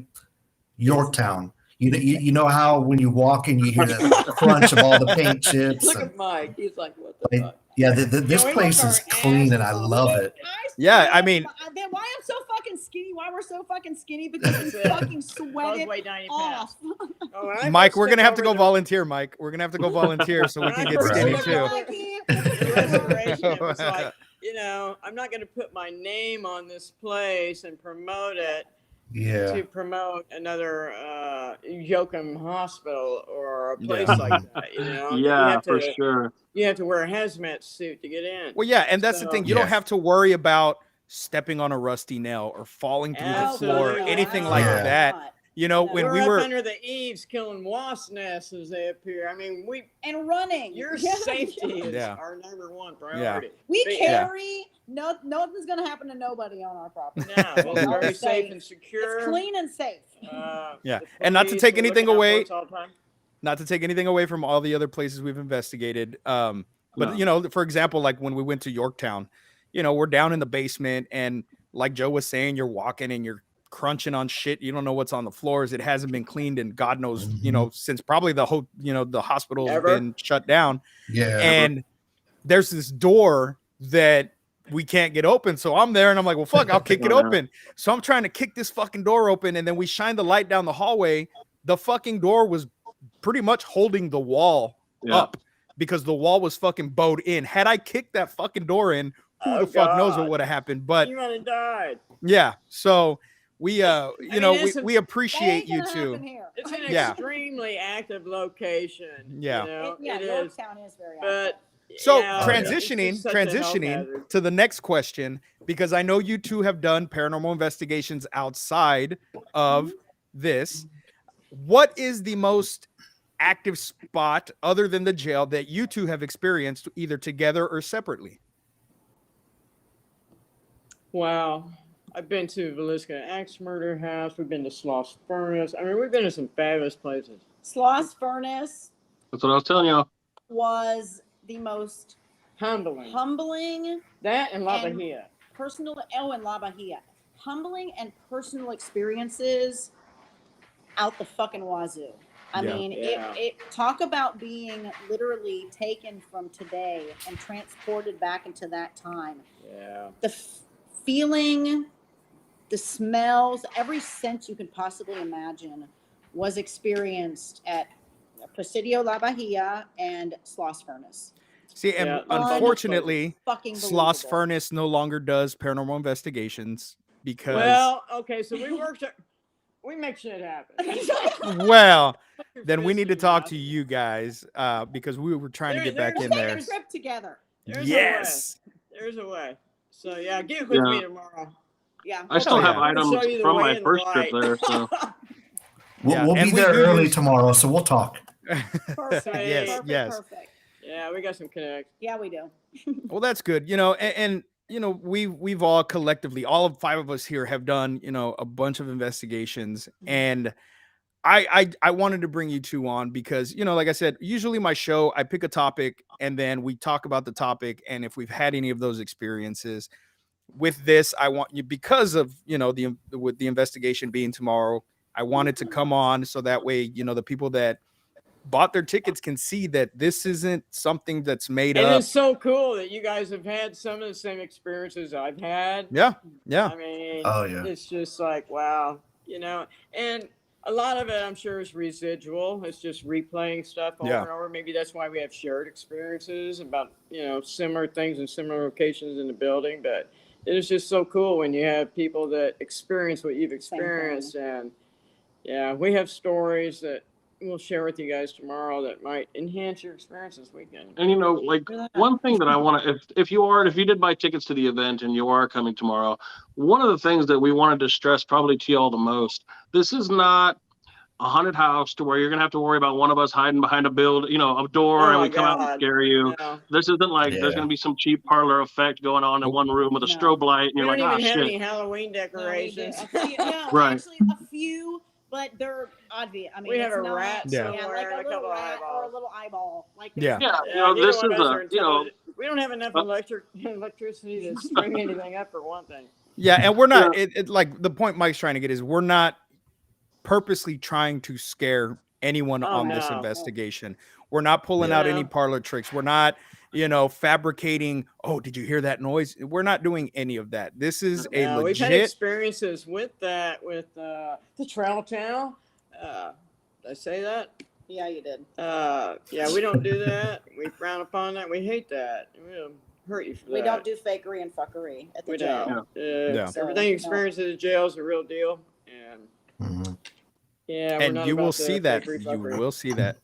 [SPEAKER 2] Yorktown. You know how when you walk in, you hear that crunch of all the paint chips.
[SPEAKER 4] Look at Mike. He's like, what the fuck?
[SPEAKER 2] Yeah, this
[SPEAKER 4] we
[SPEAKER 2] place
[SPEAKER 4] work
[SPEAKER 2] is
[SPEAKER 4] our
[SPEAKER 2] clean and I
[SPEAKER 4] asses
[SPEAKER 2] love
[SPEAKER 4] off.
[SPEAKER 2] it.
[SPEAKER 1] Yeah, I mean,
[SPEAKER 5] then why I'm so fucking skinny? Why we're so fucking skinny? Because we fucking sweated
[SPEAKER 4] Weigh 90
[SPEAKER 5] off.
[SPEAKER 4] pounds. Oh, when I
[SPEAKER 1] Mike,
[SPEAKER 4] first
[SPEAKER 1] we're gonna
[SPEAKER 4] took
[SPEAKER 1] have to
[SPEAKER 4] over
[SPEAKER 1] go
[SPEAKER 4] the-
[SPEAKER 1] volunteer, Mike. We're gonna have to go volunteer so we
[SPEAKER 4] when
[SPEAKER 1] can
[SPEAKER 4] I
[SPEAKER 1] get
[SPEAKER 4] first
[SPEAKER 1] skinny
[SPEAKER 4] took
[SPEAKER 1] too.
[SPEAKER 4] over the restoration, it was like, I'm not going to put my name on this place and promote it
[SPEAKER 2] Yeah.
[SPEAKER 4] to promote another Joachim hospital or a place
[SPEAKER 1] Yeah.
[SPEAKER 4] like that. You
[SPEAKER 3] Yeah,
[SPEAKER 4] have
[SPEAKER 3] for
[SPEAKER 4] to,
[SPEAKER 3] sure.
[SPEAKER 4] You have to wear a hazmat suit to get in.
[SPEAKER 1] Well, yeah, and that's the
[SPEAKER 4] So-
[SPEAKER 1] thing. You don't
[SPEAKER 2] Yeah.
[SPEAKER 1] have to worry about stepping on a rusty nail or falling through the floor,
[SPEAKER 4] Absolutely
[SPEAKER 1] anything
[SPEAKER 4] not.
[SPEAKER 1] like
[SPEAKER 2] Yeah.
[SPEAKER 1] that. You know, when
[SPEAKER 4] we're
[SPEAKER 1] we
[SPEAKER 4] up
[SPEAKER 1] were
[SPEAKER 4] under the eaves killing wasp nests as they appear. I mean,
[SPEAKER 5] and running.
[SPEAKER 4] your
[SPEAKER 5] Yeah.
[SPEAKER 4] safety is
[SPEAKER 1] Yeah.
[SPEAKER 4] our number one priority.
[SPEAKER 5] We
[SPEAKER 4] But
[SPEAKER 5] carry nothing's gonna happen to nobody on our property.
[SPEAKER 4] No, it's
[SPEAKER 5] It's
[SPEAKER 4] very
[SPEAKER 5] safe.
[SPEAKER 4] safe and secure.
[SPEAKER 5] It's clean and safe.
[SPEAKER 1] Yeah.
[SPEAKER 4] The
[SPEAKER 1] And not to
[SPEAKER 4] police
[SPEAKER 1] take
[SPEAKER 4] are
[SPEAKER 1] anything
[SPEAKER 4] looking out for
[SPEAKER 1] away-
[SPEAKER 4] us all the time.
[SPEAKER 1] not to take anything away from all the other places we've investigated. But
[SPEAKER 3] No.
[SPEAKER 1] you know, for example, like when we went to Yorktown, you know, we're down in the basement and like Joe was saying, you're walking and you're crunching on shit. You don't know what's on the floors. It hasn't been cleaned and God knows, you know, since probably the whole, you know, the hospital's
[SPEAKER 4] Ever.
[SPEAKER 1] been shut down.
[SPEAKER 2] Yeah.
[SPEAKER 1] And there's this door that we can't get open. So I'm there and I'm like, well, fuck, I'll kick it
[SPEAKER 3] Oh, yeah.
[SPEAKER 1] open. So I'm trying to kick this fucking door open. And then we shine the light down the hallway. The fucking door was pretty much holding the wall
[SPEAKER 3] Yeah.
[SPEAKER 1] up because the wall was fucking bowed in. Had I kicked that fucking door in, who
[SPEAKER 4] Oh,
[SPEAKER 1] the fuck knows what
[SPEAKER 4] God.
[SPEAKER 1] would have happened? But
[SPEAKER 4] You might have died.
[SPEAKER 1] yeah, so we you
[SPEAKER 4] mean,
[SPEAKER 1] know,
[SPEAKER 4] it's
[SPEAKER 1] we
[SPEAKER 5] That
[SPEAKER 1] appreciate
[SPEAKER 5] ain't
[SPEAKER 1] you
[SPEAKER 5] gonna
[SPEAKER 1] too.
[SPEAKER 5] happen here.
[SPEAKER 4] It's an
[SPEAKER 1] Yeah.
[SPEAKER 4] extremely active location.
[SPEAKER 1] Yeah.
[SPEAKER 4] It is.
[SPEAKER 5] Yorktown is very
[SPEAKER 4] But
[SPEAKER 1] So
[SPEAKER 4] yeah,
[SPEAKER 1] transitioning
[SPEAKER 4] it's just such a health
[SPEAKER 1] transitioning
[SPEAKER 4] hazard.
[SPEAKER 1] to the next question, because I know you two have done paranormal investigations outside of this. What is the most active spot other than the jail that you two have experienced either together or separately?
[SPEAKER 4] Wow. I've been to Velisca Axe Murder House. We've been to Sloss Furnace. I mean, we've been to some fabulous places.
[SPEAKER 5] Sloss Furnace
[SPEAKER 3] That's what I was telling you.
[SPEAKER 5] was the most
[SPEAKER 4] Humbling.
[SPEAKER 5] humbling,
[SPEAKER 4] That and La
[SPEAKER 5] And-
[SPEAKER 4] Bahia.
[SPEAKER 5] personal. Oh, and La Bahia, humbling and personal experiences out the fucking wazoo. I
[SPEAKER 1] Yeah.
[SPEAKER 5] mean,
[SPEAKER 4] Yeah.
[SPEAKER 5] it talk about being literally taken from today and transported back into that time.
[SPEAKER 4] Yeah.
[SPEAKER 5] The feeling, the smells, every sense you can possibly imagine was experienced at Presidio La Bahia and Sloss Furnace.
[SPEAKER 1] See, and
[SPEAKER 4] Yeah,
[SPEAKER 1] unfortunately,
[SPEAKER 5] Fucking
[SPEAKER 1] Sloss
[SPEAKER 5] believable.
[SPEAKER 1] Furnace no longer does paranormal investigations because
[SPEAKER 4] Well, okay, so we make shit happen.
[SPEAKER 1] well, then we need to
[SPEAKER 4] Frisky
[SPEAKER 1] talk
[SPEAKER 4] enough.
[SPEAKER 1] to you guys because we were trying to
[SPEAKER 4] There-
[SPEAKER 1] get back
[SPEAKER 4] there's-
[SPEAKER 1] in
[SPEAKER 5] Take
[SPEAKER 1] there.
[SPEAKER 5] a trip together.
[SPEAKER 4] There's
[SPEAKER 1] Yes.
[SPEAKER 4] a way. There's a way. So yeah, get with me
[SPEAKER 3] Yeah.
[SPEAKER 4] tomorrow.
[SPEAKER 5] Yeah.
[SPEAKER 3] I still
[SPEAKER 1] Oh,
[SPEAKER 3] have
[SPEAKER 1] yeah.
[SPEAKER 3] items
[SPEAKER 4] Show you the
[SPEAKER 3] from
[SPEAKER 4] way
[SPEAKER 3] my
[SPEAKER 4] and the
[SPEAKER 3] first trip
[SPEAKER 4] light.
[SPEAKER 3] there. So
[SPEAKER 1] Yeah,
[SPEAKER 2] We'll
[SPEAKER 1] and
[SPEAKER 2] be
[SPEAKER 1] we
[SPEAKER 2] there
[SPEAKER 1] do
[SPEAKER 2] early
[SPEAKER 1] use-
[SPEAKER 2] tomorrow, so we'll talk.
[SPEAKER 5] Perfect.
[SPEAKER 1] Yes,
[SPEAKER 5] Perfect,
[SPEAKER 1] yes.
[SPEAKER 5] Perfect.
[SPEAKER 4] Yeah, we got some connects.
[SPEAKER 5] Yeah, we do.
[SPEAKER 1] Well, that's good. You know, and you know, we've all collectively, all of five of us here have done, you know, a bunch of investigations. And I wanted to bring you two on because, you know, like I said, usually my show, I pick a topic and then we talk about the topic. And if we've had any of those experiences with this, I want you, because of, you know, with the investigation being tomorrow, I wanted to come on so that way, you know, the people that bought their tickets can see that this isn't something that's made
[SPEAKER 4] And
[SPEAKER 1] up.
[SPEAKER 4] it's so cool that you guys have had some of the same experiences I've had.
[SPEAKER 1] Yeah. Yeah.
[SPEAKER 4] I mean,
[SPEAKER 2] Oh, yeah.
[SPEAKER 4] it's just like, wow, and a lot of it I'm sure is residual. It's just replaying stuff over
[SPEAKER 1] Yeah.
[SPEAKER 4] and over. Maybe that's why we have shared experiences about, similar things in similar locations in the building. But it is just so cool when you have people that experience what you've experienced. And yeah, we have stories that we'll share with you guys tomorrow that might enhance your experience this weekend.
[SPEAKER 3] And like one thing that I want to, if you did buy tickets to the event and you are coming tomorrow, one of the things that we wanted to stress probably to y'all the most, this is not a haunted house to where you're gonna have to worry about one of us hiding behind a a door,
[SPEAKER 4] Oh
[SPEAKER 3] and
[SPEAKER 4] my
[SPEAKER 3] we come out and
[SPEAKER 4] God.
[SPEAKER 3] scare you.
[SPEAKER 4] No.
[SPEAKER 3] This isn't like there's
[SPEAKER 2] Yeah.
[SPEAKER 3] gonna be some cheap parlor effect going on in one room with a
[SPEAKER 5] No.
[SPEAKER 3] strobe light, and
[SPEAKER 4] We
[SPEAKER 3] you're
[SPEAKER 4] don't
[SPEAKER 3] like,
[SPEAKER 4] even have
[SPEAKER 3] shit.
[SPEAKER 4] any Halloween decorations.
[SPEAKER 5] No,
[SPEAKER 3] Right.
[SPEAKER 5] actually, a few but they're obvious. I mean,
[SPEAKER 4] We have
[SPEAKER 5] it's
[SPEAKER 4] a
[SPEAKER 5] not,
[SPEAKER 4] rat
[SPEAKER 1] Yeah.
[SPEAKER 5] like
[SPEAKER 4] somewhere
[SPEAKER 5] a
[SPEAKER 4] and a
[SPEAKER 5] little
[SPEAKER 4] couple of
[SPEAKER 5] rat or a
[SPEAKER 4] eyeballs.
[SPEAKER 5] little eyeball. Like
[SPEAKER 1] Yeah.
[SPEAKER 3] Yeah,
[SPEAKER 4] Neither
[SPEAKER 3] this
[SPEAKER 4] one
[SPEAKER 3] is
[SPEAKER 4] of us are
[SPEAKER 3] a, you know,
[SPEAKER 4] intelligent. We don't have enough electricity to string anything up for one thing.
[SPEAKER 1] Yeah, and we're not. It like the point Mike's trying to get is we're not purposely trying to scare anyone
[SPEAKER 4] Oh,
[SPEAKER 1] on this
[SPEAKER 4] no.
[SPEAKER 1] investigation. We're not pulling out any
[SPEAKER 4] Yeah.
[SPEAKER 1] parlor tricks. We're not, fabricating. Oh, did you hear that noise? We're not doing any of that. This is a
[SPEAKER 4] No, we've had
[SPEAKER 1] legit.
[SPEAKER 4] experiences with that, with the trail town. Did I say that?
[SPEAKER 5] yeah, you did.
[SPEAKER 4] Yeah, we don't do that. We frown upon that. We hate that. We'll hurt you for that.
[SPEAKER 5] We don't do fakery and fuckery at the
[SPEAKER 4] We
[SPEAKER 5] jail.
[SPEAKER 4] don't.
[SPEAKER 1] Yeah.
[SPEAKER 5] So,
[SPEAKER 4] Everything
[SPEAKER 5] no.
[SPEAKER 4] experienced at the jail is a real deal, and
[SPEAKER 2] Mhm.
[SPEAKER 4] yeah, we're
[SPEAKER 1] And
[SPEAKER 4] not
[SPEAKER 1] you
[SPEAKER 4] about
[SPEAKER 1] will
[SPEAKER 4] the
[SPEAKER 1] see that.
[SPEAKER 4] fakery,
[SPEAKER 1] You
[SPEAKER 4] fuckery.
[SPEAKER 1] will see that.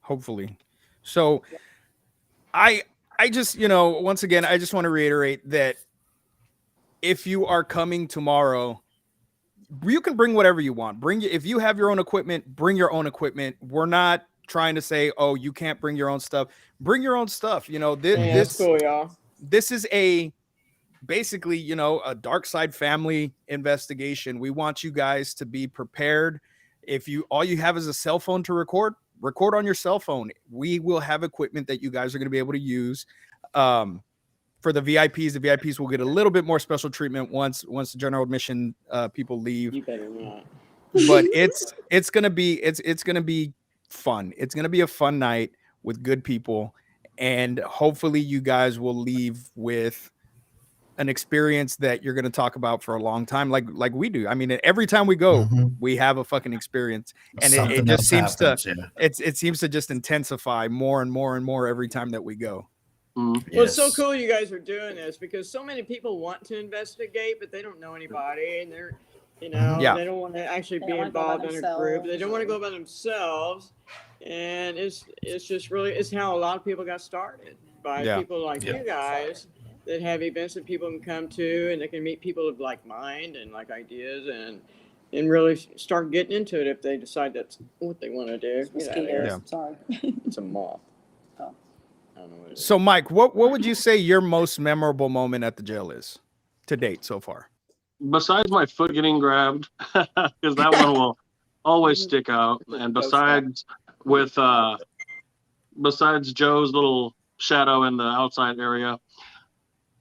[SPEAKER 1] Hopefully. So I just, once again, I just want to reiterate that if you are coming tomorrow, you can bring whatever you want. If you have your own equipment, bring your own equipment. We're not trying to say, oh, you can't bring your own stuff. Bring your own stuff.
[SPEAKER 4] Yeah, that's cool, y'all.
[SPEAKER 1] This is basically, a dark side family investigation. We want you guys to be prepared. If all you have is a cell phone to record on your cell phone. We will have equipment that you guys are going to be able to use. For the VIPs will get a little bit more special treatment once the general admission people leave.
[SPEAKER 4] You better not.
[SPEAKER 1] But it's gonna be fun. It's gonna be a fun night with good people, and hopefully you guys will leave with an experience that you're gonna talk about for a long time, like we do. I mean, every time we go,
[SPEAKER 2] Mhm.
[SPEAKER 1] we have a fucking experience, and it
[SPEAKER 2] Something
[SPEAKER 1] just
[SPEAKER 2] else
[SPEAKER 1] seems
[SPEAKER 2] happens,
[SPEAKER 1] to
[SPEAKER 2] yeah.
[SPEAKER 1] it seems to just intensify more and more and more every time that we go.
[SPEAKER 3] mm,
[SPEAKER 4] Well, it's so
[SPEAKER 2] Yes.
[SPEAKER 4] cool you guys are doing this because so many people want to investigate, but they don't know anybody, and they're,
[SPEAKER 1] Yeah.
[SPEAKER 4] they don't want to actually
[SPEAKER 5] They
[SPEAKER 4] be
[SPEAKER 5] don't wanna go by
[SPEAKER 4] involved in a group. They don't want to
[SPEAKER 5] themselves.
[SPEAKER 4] go by themselves, and it's just really it's how a lot of people got started by
[SPEAKER 1] Yeah.
[SPEAKER 4] people like
[SPEAKER 2] Yeah.
[SPEAKER 4] you guys that have events that people can come to, and they can meet people of like mind and like ideas, and really start getting into it if they decide that's what they want to do. Get out of
[SPEAKER 5] Mosquitoes.
[SPEAKER 4] here.
[SPEAKER 1] Yeah.
[SPEAKER 5] Sorry.
[SPEAKER 4] It's a moth.
[SPEAKER 5] Oh.
[SPEAKER 4] I don't know what it is.
[SPEAKER 1] So, Mike, what would you say your most memorable moment at the jail is to date so far?
[SPEAKER 3] besides my foot getting grabbed, because that one will always stick out. And besides besides Joe's little shadow in the outside area,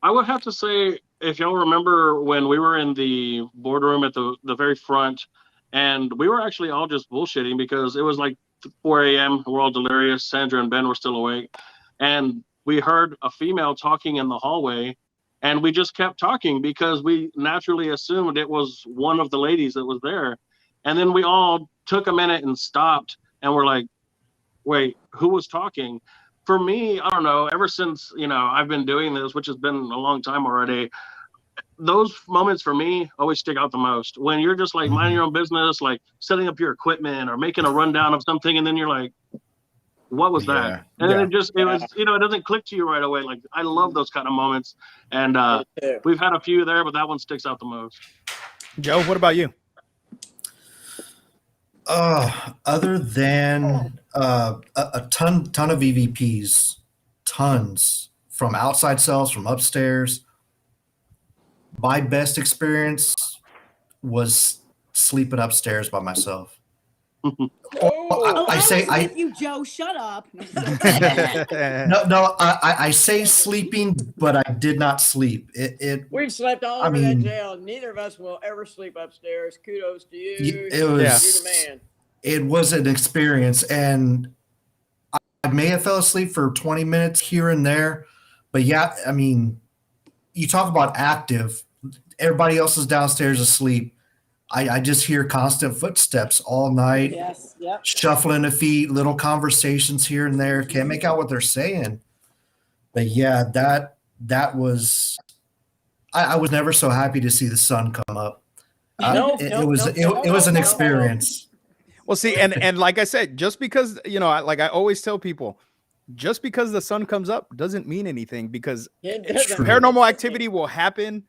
[SPEAKER 3] I would have to say, if y'all remember when we were in the boardroom at the very front, and we were actually all just bullshitting because it was like 4 a.m. We're all delirious. Sandra and Ben were still awake. And we heard a female talking in the hallway, and we just kept talking because we naturally assumed it was one of the ladies that was there. And then we all took a minute and stopped, and we're like, wait, who was talking? For me, I don't know, ever since, I've been doing this, which has been a long time already, those moments for me always stick out the most. When you're just like minding your own business, like setting up your equipment or making a rundown of something, and then you're like, what was
[SPEAKER 2] Yeah.
[SPEAKER 3] that? And then it was, it doesn't click to you right away. Like, I love those kind of moments. And
[SPEAKER 4] too.
[SPEAKER 3] we've had a few there, but that one sticks out the most.
[SPEAKER 1] Joe, what about you?
[SPEAKER 2] Other than a ton of EVPs, tons from outside cells, from upstairs. My best experience was sleeping upstairs by myself. I say
[SPEAKER 5] was with you, Joe. Shut up. No,
[SPEAKER 2] I say sleeping, but I did not sleep.
[SPEAKER 4] We've slept all
[SPEAKER 2] I
[SPEAKER 4] over
[SPEAKER 2] mean-
[SPEAKER 4] that jail. Neither of us will ever sleep upstairs. Kudos to you.
[SPEAKER 2] It was-
[SPEAKER 4] You're the man.
[SPEAKER 2] It was an experience, and I may have fell asleep for 20 minutes here and there, but yeah, I mean, you talk about active. Everybody else is downstairs asleep. I just hear constant footsteps all night,
[SPEAKER 5] yes. Yep.
[SPEAKER 2] shuffling of feet, little conversations here and there. Can't make out what they're saying. But yeah, that was. I was never so happy to see the sun come up. It was an experience.
[SPEAKER 1] Well, see, and like I said, just because, like I always tell people, just because the sun comes up doesn't mean anything, because
[SPEAKER 4] It
[SPEAKER 2] It's
[SPEAKER 4] doesn't-
[SPEAKER 2] true.
[SPEAKER 1] paranormal activity will happen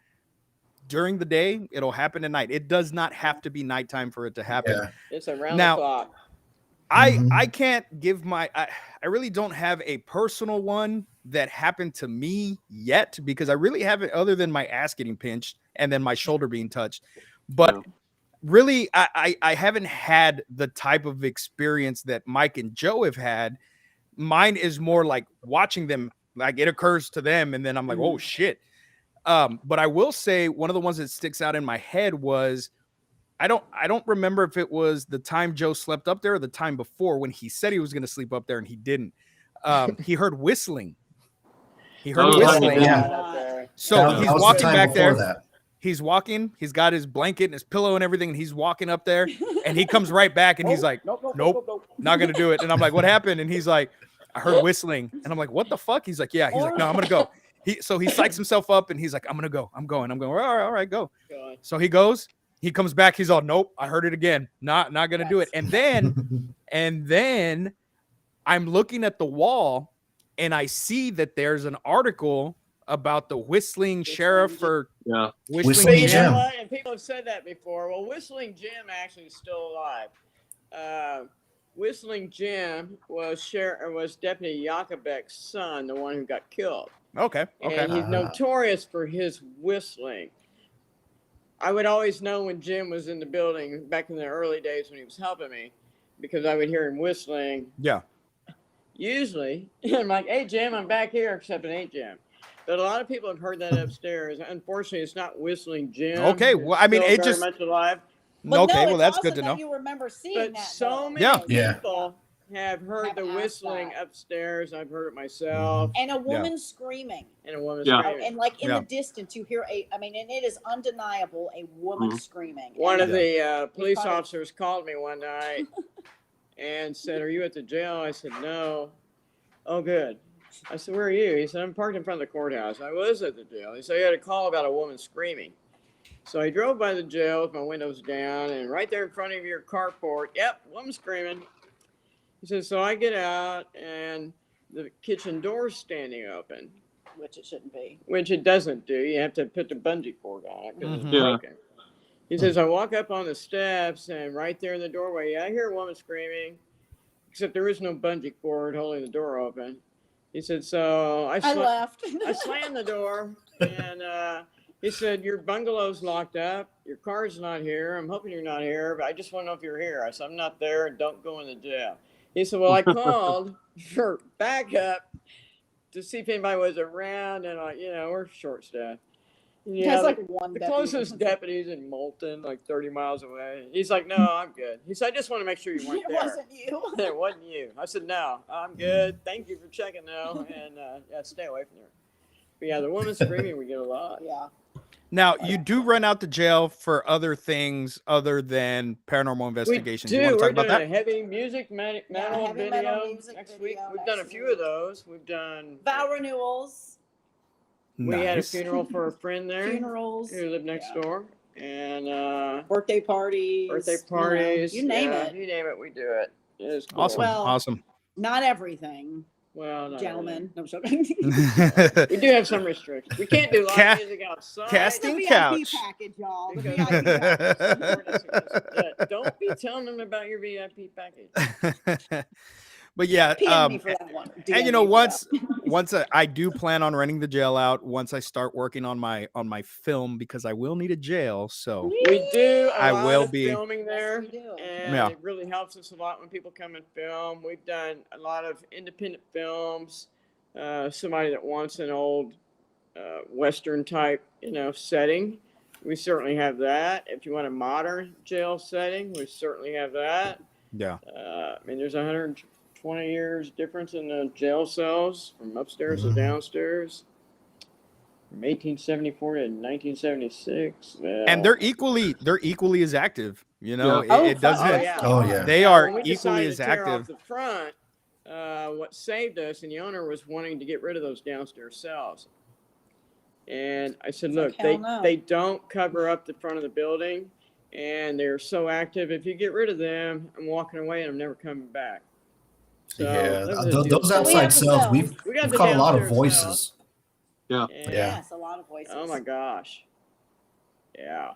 [SPEAKER 1] during the day. It'll happen at night. It does not have to be nighttime for it to happen.
[SPEAKER 2] Yeah.
[SPEAKER 4] It's around
[SPEAKER 1] Now-
[SPEAKER 4] the clock.
[SPEAKER 2] Mhm.
[SPEAKER 1] I can't give I really don't have a personal one that happened to me yet, because I really haven't, other than my ass getting pinched and then my shoulder being touched. But really, I haven't had the type of experience that Mike and Joe have had. Mine is more like watching them, like it occurs to them, and then I'm like, oh shit. But I will say one of the ones that sticks out in my head was I don't remember if it was the time Joe slept up there or the time before when he said he was going to sleep up there and he didn't. He heard whistling. He heard
[SPEAKER 3] Oh,
[SPEAKER 1] whistling.
[SPEAKER 2] yeah.
[SPEAKER 1] So
[SPEAKER 2] That
[SPEAKER 1] he's
[SPEAKER 2] was the
[SPEAKER 1] walking
[SPEAKER 2] time
[SPEAKER 1] back
[SPEAKER 2] before
[SPEAKER 1] there.
[SPEAKER 2] that.
[SPEAKER 1] He's walking. He's got his blanket and his pillow and everything, and he's walking up there. And he comes right back, and he's like, "Nope, not gonna do it." And I'm like, "What happened?" And he's like, "I heard whistling." And I'm like, "What the fuck?" He's like, "Yeah." He's like, "No, I'm gonna go." So he psychs himself up, and he's like, "I'm gonna go. I'm going. I'm going. All right, go." So he goes. He comes back. He's all, "Nope, I heard it again. Not gonna do it." And then I'm looking at the wall, and I see that there's an article about the whistling sheriff or
[SPEAKER 2] Whistling
[SPEAKER 4] You
[SPEAKER 2] Jim.
[SPEAKER 4] know what? And people have said that before. Well, Whistling Jim actually is still alive. Whistling Jim was Deputy Yakubek's son, the one who got killed.
[SPEAKER 1] Okay.
[SPEAKER 4] And he's notorious for his whistling. I would always know when Jim was in the building back in the early days when he was helping me, because I would hear him whistling.
[SPEAKER 1] Yeah.
[SPEAKER 4] Usually, I'm like, "Hey, Jim, I'm back here," except it ain't Jim. But a lot of people have heard that upstairs. Unfortunately, it's not Whistling Jim.
[SPEAKER 1] Okay, well, I mean,
[SPEAKER 4] Still
[SPEAKER 1] it
[SPEAKER 4] very
[SPEAKER 1] just
[SPEAKER 4] much alive.
[SPEAKER 1] okay. Well,
[SPEAKER 5] it's
[SPEAKER 1] that's
[SPEAKER 5] awesome
[SPEAKER 1] good to
[SPEAKER 5] that
[SPEAKER 1] know.
[SPEAKER 5] You remember seeing
[SPEAKER 4] But
[SPEAKER 5] that.
[SPEAKER 4] so many
[SPEAKER 1] Yeah.
[SPEAKER 4] people have heard
[SPEAKER 5] Have
[SPEAKER 4] the
[SPEAKER 5] asked
[SPEAKER 4] whistling
[SPEAKER 5] that.
[SPEAKER 4] upstairs. I've heard it myself.
[SPEAKER 5] And a woman screaming.
[SPEAKER 4] And a woman
[SPEAKER 3] Yeah.
[SPEAKER 4] screaming.
[SPEAKER 5] And like in
[SPEAKER 1] Yeah.
[SPEAKER 5] the distance, you hear and it is undeniable, a woman screaming.
[SPEAKER 4] One of
[SPEAKER 5] And
[SPEAKER 4] the police
[SPEAKER 5] probably-
[SPEAKER 4] officers called me one night and said, "Are you at the jail?" I said, "No." "Oh, good." I said, "Where are you?" He said, "I'm parked in front of the courthouse." I was at the jail. He said, "You had a call about a woman screaming." So I drove by the jail with my windows down, and right there in front of your carport, yep, woman screaming. He said, so I get out, and the kitchen door's standing open.
[SPEAKER 5] which it shouldn't be.
[SPEAKER 4] Which it doesn't do. You have to put the bungee cord on it because it's
[SPEAKER 3] Yeah.
[SPEAKER 4] broken. He says, I walk up on the steps, and right there in the doorway, I hear a woman screaming, except there is no bungee cord holding the door open. He said, so
[SPEAKER 5] I left.
[SPEAKER 4] I slammed the door, and he said, your bungalow's locked up. Your car's not here. I'm hoping you're not here, but I just want to know if you're here. I said, I'm not there, and don't go in the jail. He said, well, I called for backup to see if anybody was around, and we're short-staffed.
[SPEAKER 5] There's like one
[SPEAKER 4] the
[SPEAKER 5] deputy.
[SPEAKER 4] closest deputy's in Moulton, like 30 miles away. He's like, no, I'm good. He said, I just want to make sure you weren't
[SPEAKER 5] It
[SPEAKER 4] there.
[SPEAKER 5] wasn't you.
[SPEAKER 4] It wasn't you. I said, no, I'm good. Thank you for checking, though. And stay away from there. But yeah, the woman screaming, we get a lot.
[SPEAKER 5] Yeah.
[SPEAKER 1] Now, you do run out to jail for other things other than paranormal investigations.
[SPEAKER 4] We do.
[SPEAKER 1] You want to
[SPEAKER 4] We're
[SPEAKER 1] talk about
[SPEAKER 4] doing
[SPEAKER 1] that?
[SPEAKER 4] a heavy music metal
[SPEAKER 5] heavy
[SPEAKER 4] video
[SPEAKER 5] metal music
[SPEAKER 4] next
[SPEAKER 5] video
[SPEAKER 4] week. We've
[SPEAKER 5] next
[SPEAKER 4] done a few
[SPEAKER 5] week.
[SPEAKER 4] of those. We've done.
[SPEAKER 5] Vow renewals,
[SPEAKER 4] We had a
[SPEAKER 1] Nice.
[SPEAKER 4] funeral for a friend there
[SPEAKER 5] funerals,
[SPEAKER 4] who lived next door. And
[SPEAKER 5] birthday parties.
[SPEAKER 4] birthday parties.
[SPEAKER 5] You name
[SPEAKER 4] yeah,
[SPEAKER 5] it.
[SPEAKER 4] You name it, we do it. It is cool.
[SPEAKER 1] Awesome.
[SPEAKER 5] Well,
[SPEAKER 1] Awesome.
[SPEAKER 5] Not everything,
[SPEAKER 4] Well, not
[SPEAKER 5] gentlemen. No, I'm joking.
[SPEAKER 4] really. We do have some restrictions. We can't do live music outside.
[SPEAKER 1] Casting
[SPEAKER 5] The VIP
[SPEAKER 1] couch.
[SPEAKER 5] package, y'all. The
[SPEAKER 4] Because-
[SPEAKER 5] VIP package.
[SPEAKER 4] Don't be telling them about your VIP package.
[SPEAKER 1] But yeah,
[SPEAKER 5] PM me for that one.
[SPEAKER 1] and
[SPEAKER 5] DM
[SPEAKER 1] you know,
[SPEAKER 5] me for
[SPEAKER 1] once I do plan on renting the jail out once I start working on my film, because I will need a jail. So
[SPEAKER 4] We do a
[SPEAKER 1] I
[SPEAKER 4] lot
[SPEAKER 1] will
[SPEAKER 4] of
[SPEAKER 1] be-
[SPEAKER 4] filming there,
[SPEAKER 5] Yes, we do.
[SPEAKER 4] and
[SPEAKER 1] Yeah.
[SPEAKER 4] it really helps us a lot when people come and film. We've done a lot of independent films. Somebody that wants an old Western type, setting, we certainly have that. If you want a modern jail setting, we certainly have that.
[SPEAKER 1] yeah.
[SPEAKER 4] There's 120 years difference in the jail cells from upstairs to downstairs. From 1874 to 1976.
[SPEAKER 1] And they're equally as active. You know,
[SPEAKER 3] Yeah.
[SPEAKER 1] it doesn't.
[SPEAKER 4] Oh, yeah.
[SPEAKER 2] Oh, yeah.
[SPEAKER 1] They
[SPEAKER 4] Yeah,
[SPEAKER 1] are
[SPEAKER 4] when we
[SPEAKER 1] equally
[SPEAKER 4] decided
[SPEAKER 1] as
[SPEAKER 4] to tear
[SPEAKER 1] active.
[SPEAKER 4] Off the front, what saved us, and the owner was wanting to get rid of those downstairs cells. And I said,
[SPEAKER 5] It's
[SPEAKER 4] look,
[SPEAKER 5] like, hell no.
[SPEAKER 4] they don't cover up the front of the building, and they're so active. If you get rid of them, I'm walking away and I'm never coming back. So
[SPEAKER 2] Yeah,
[SPEAKER 4] that was a deal.
[SPEAKER 2] those
[SPEAKER 5] So we
[SPEAKER 2] outside
[SPEAKER 5] have the
[SPEAKER 2] cells,
[SPEAKER 5] cells.
[SPEAKER 2] we've
[SPEAKER 4] We got the
[SPEAKER 2] caught a lot of
[SPEAKER 4] downstairs
[SPEAKER 2] voices.
[SPEAKER 3] Yeah.
[SPEAKER 4] And-
[SPEAKER 5] Yes, a lot of voices.
[SPEAKER 4] Oh my gosh. Yeah.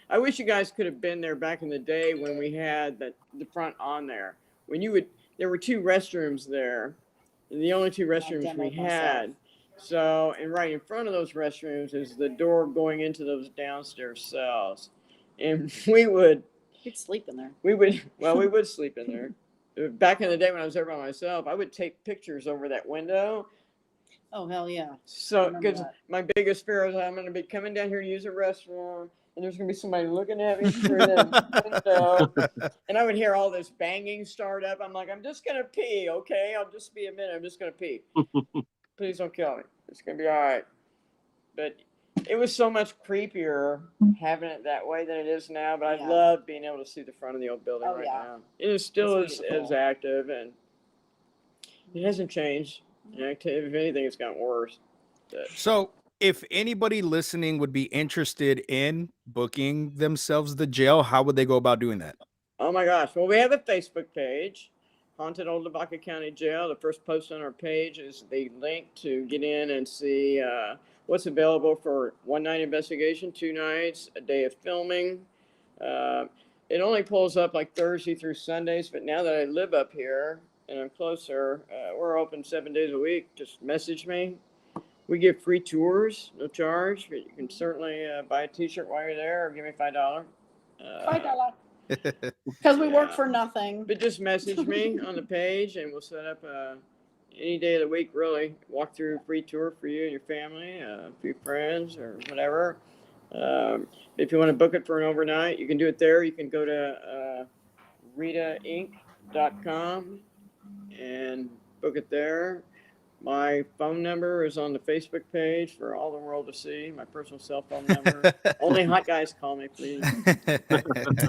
[SPEAKER 4] I wish you guys could have been there back in the day when we had the front on there. There were 2 restrooms there, and the only 2 restrooms we
[SPEAKER 5] demoed
[SPEAKER 4] had. So, and right in front of those restrooms is the door going into those downstairs cells. and we would
[SPEAKER 5] sleep in there.
[SPEAKER 4] we would sleep in there. Back in the day when I was there by myself, I would take pictures over that window.
[SPEAKER 5] Oh, hell yeah.
[SPEAKER 4] So,
[SPEAKER 5] Remember
[SPEAKER 4] because
[SPEAKER 5] that.
[SPEAKER 4] my biggest fear is I'm going to be coming down here to use a restroom, and there's going to be somebody looking at me through the window, and I would hear all this banging start up. I'm like, I'm just going to pee, okay? I'll just be a minute. I'm just going to pee. Please don't kill me. It's going to be all right. But it was so much creepier having it that way than it is now. But I
[SPEAKER 5] Yeah.
[SPEAKER 4] love being able to see the front of the old building right
[SPEAKER 5] yeah.
[SPEAKER 4] now. It is still
[SPEAKER 5] It's
[SPEAKER 4] as
[SPEAKER 5] beautiful.
[SPEAKER 4] active, and it hasn't changed. If anything, it's gotten worse. But
[SPEAKER 1] So, if anybody listening would be interested in booking themselves the jail, how would they go about doing that?
[SPEAKER 4] oh my gosh. Well, we have a Facebook page, Haunted Old Lavaca County Jail. The first post on our page is the link to get in and see what's available for 1 night investigation, 2 nights, a day of filming. It only pulls up like Thursday through Sundays, but now that I live up here and I'm closer, we're open 7 days a week. Just message me. We give free tours, no charge, but you can certainly buy a t-shirt while you're there or give me $5.
[SPEAKER 5] $5. Because we work
[SPEAKER 4] Yeah.
[SPEAKER 5] for nothing.
[SPEAKER 4] But just message me on the page and we'll set up any day of the week, really. Walk through a free tour for you and your family, a few friends or whatever. If you want to book it for an overnight, you can do it there. You can go to ritainc.com and book it there. My phone number is on the Facebook page for all the world to see. My personal cell phone number. Only hot guys call me, please.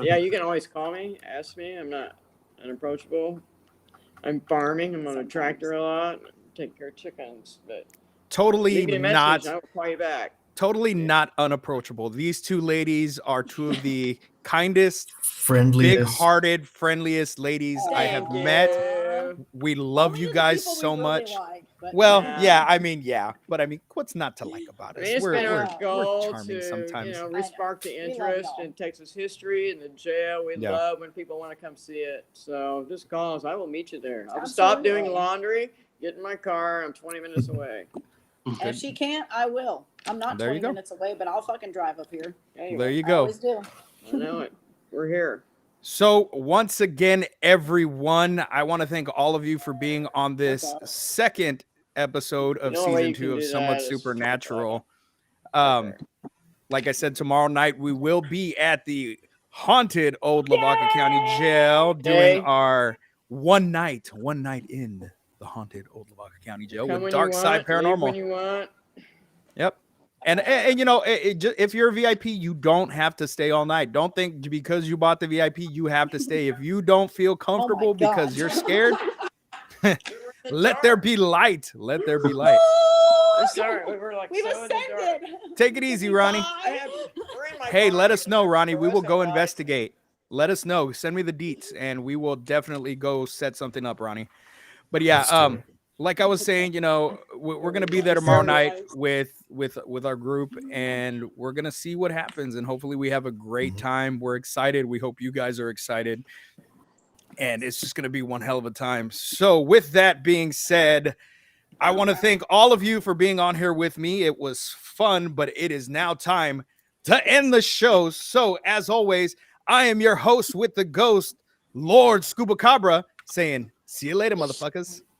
[SPEAKER 4] Yeah, you can always call me, ask me. I'm not unapproachable. I'm farming. I'm on a tractor a lot. Take care of chickens, but
[SPEAKER 1] Totally
[SPEAKER 4] leave me a
[SPEAKER 1] not.
[SPEAKER 4] message. I'll call you back.
[SPEAKER 1] Totally not unapproachable. These two ladies are two of the kindest,
[SPEAKER 2] Friendliest.
[SPEAKER 1] big-hearted, friendliest ladies I have
[SPEAKER 4] Thank
[SPEAKER 1] met.
[SPEAKER 4] you.
[SPEAKER 1] We love
[SPEAKER 5] Only
[SPEAKER 1] you
[SPEAKER 5] the
[SPEAKER 1] guys
[SPEAKER 5] people we
[SPEAKER 1] so
[SPEAKER 5] really
[SPEAKER 1] much.
[SPEAKER 5] like, but
[SPEAKER 1] Well,
[SPEAKER 4] Yeah.
[SPEAKER 1] but I mean, what's not to like about
[SPEAKER 4] I
[SPEAKER 1] us?
[SPEAKER 4] mean, it's
[SPEAKER 1] we're,
[SPEAKER 4] been
[SPEAKER 1] we're,
[SPEAKER 4] our goal
[SPEAKER 1] we're charming
[SPEAKER 4] to,
[SPEAKER 1] sometimes.
[SPEAKER 4] re-spark the
[SPEAKER 5] We love
[SPEAKER 4] interest
[SPEAKER 5] y'all.
[SPEAKER 4] in Texas history and the jail. We
[SPEAKER 1] Yeah.
[SPEAKER 4] love when people want to come see it. So just call us. I will meet you there. I'll stop doing
[SPEAKER 5] Absolutely.
[SPEAKER 4] laundry, get in my car. I'm 20 minutes away.
[SPEAKER 5] And if she can't, I will. I'm not
[SPEAKER 1] There you
[SPEAKER 5] 20
[SPEAKER 1] go.
[SPEAKER 5] minutes away, but I'll fucking drive up here.
[SPEAKER 4] Anyway,
[SPEAKER 1] There you
[SPEAKER 5] I
[SPEAKER 1] go.
[SPEAKER 5] always do.
[SPEAKER 4] I know it. We're here.
[SPEAKER 1] So once again, everyone, I want to thank all of you for being on this
[SPEAKER 5] Okay.
[SPEAKER 1] second episode of
[SPEAKER 4] The only way
[SPEAKER 1] season
[SPEAKER 4] you
[SPEAKER 1] 2
[SPEAKER 4] can
[SPEAKER 1] of
[SPEAKER 4] do
[SPEAKER 1] Somewhat
[SPEAKER 4] that is-
[SPEAKER 1] Supernatural.
[SPEAKER 4] Okay.
[SPEAKER 1] Like I said, tomorrow night we will be at the haunted old Lavaca County Jail doing
[SPEAKER 4] Okay.
[SPEAKER 1] our one night in the haunted old Lavaca County Jail
[SPEAKER 4] Come
[SPEAKER 1] with
[SPEAKER 4] when
[SPEAKER 1] Dark
[SPEAKER 4] you
[SPEAKER 1] Side
[SPEAKER 4] want, leave when
[SPEAKER 1] Paranormal.
[SPEAKER 4] you want.
[SPEAKER 1] Yep. And if you're a VIP, you don't have to stay all night. Don't think because you bought the VIP, you have to stay. If you don't feel comfortable
[SPEAKER 5] God.
[SPEAKER 1] because you're scared,
[SPEAKER 4] We were in the
[SPEAKER 1] let there
[SPEAKER 4] dark.
[SPEAKER 1] be light. Let there be light.
[SPEAKER 4] I'm sorry. We were like
[SPEAKER 5] We've
[SPEAKER 4] so in the dark.
[SPEAKER 5] ascended.
[SPEAKER 1] Take it easy, Ronnie.
[SPEAKER 4] We're in my
[SPEAKER 1] Hey,
[SPEAKER 4] car.
[SPEAKER 1] let us know, Ronnie. We will go
[SPEAKER 4] Fluorescent lights.
[SPEAKER 1] investigate. Let us know. Send me the deets, and we will definitely go set something up, Ronnie. But yeah,
[SPEAKER 2] Let's do it.
[SPEAKER 1] like I was saying, we're gonna be there tomorrow night with our group, and we're gonna see what happens, and hopefully we have a great time. We're excited. We hope you guys are excited, and it's just gonna be one hell of a time. So with that being said, I want to thank all of you for being on here with me. It was fun, but it is now time to end the show. So as always, I am your host with the ghost, Lord Scuba Cabra, saying, see you later, motherfuckers.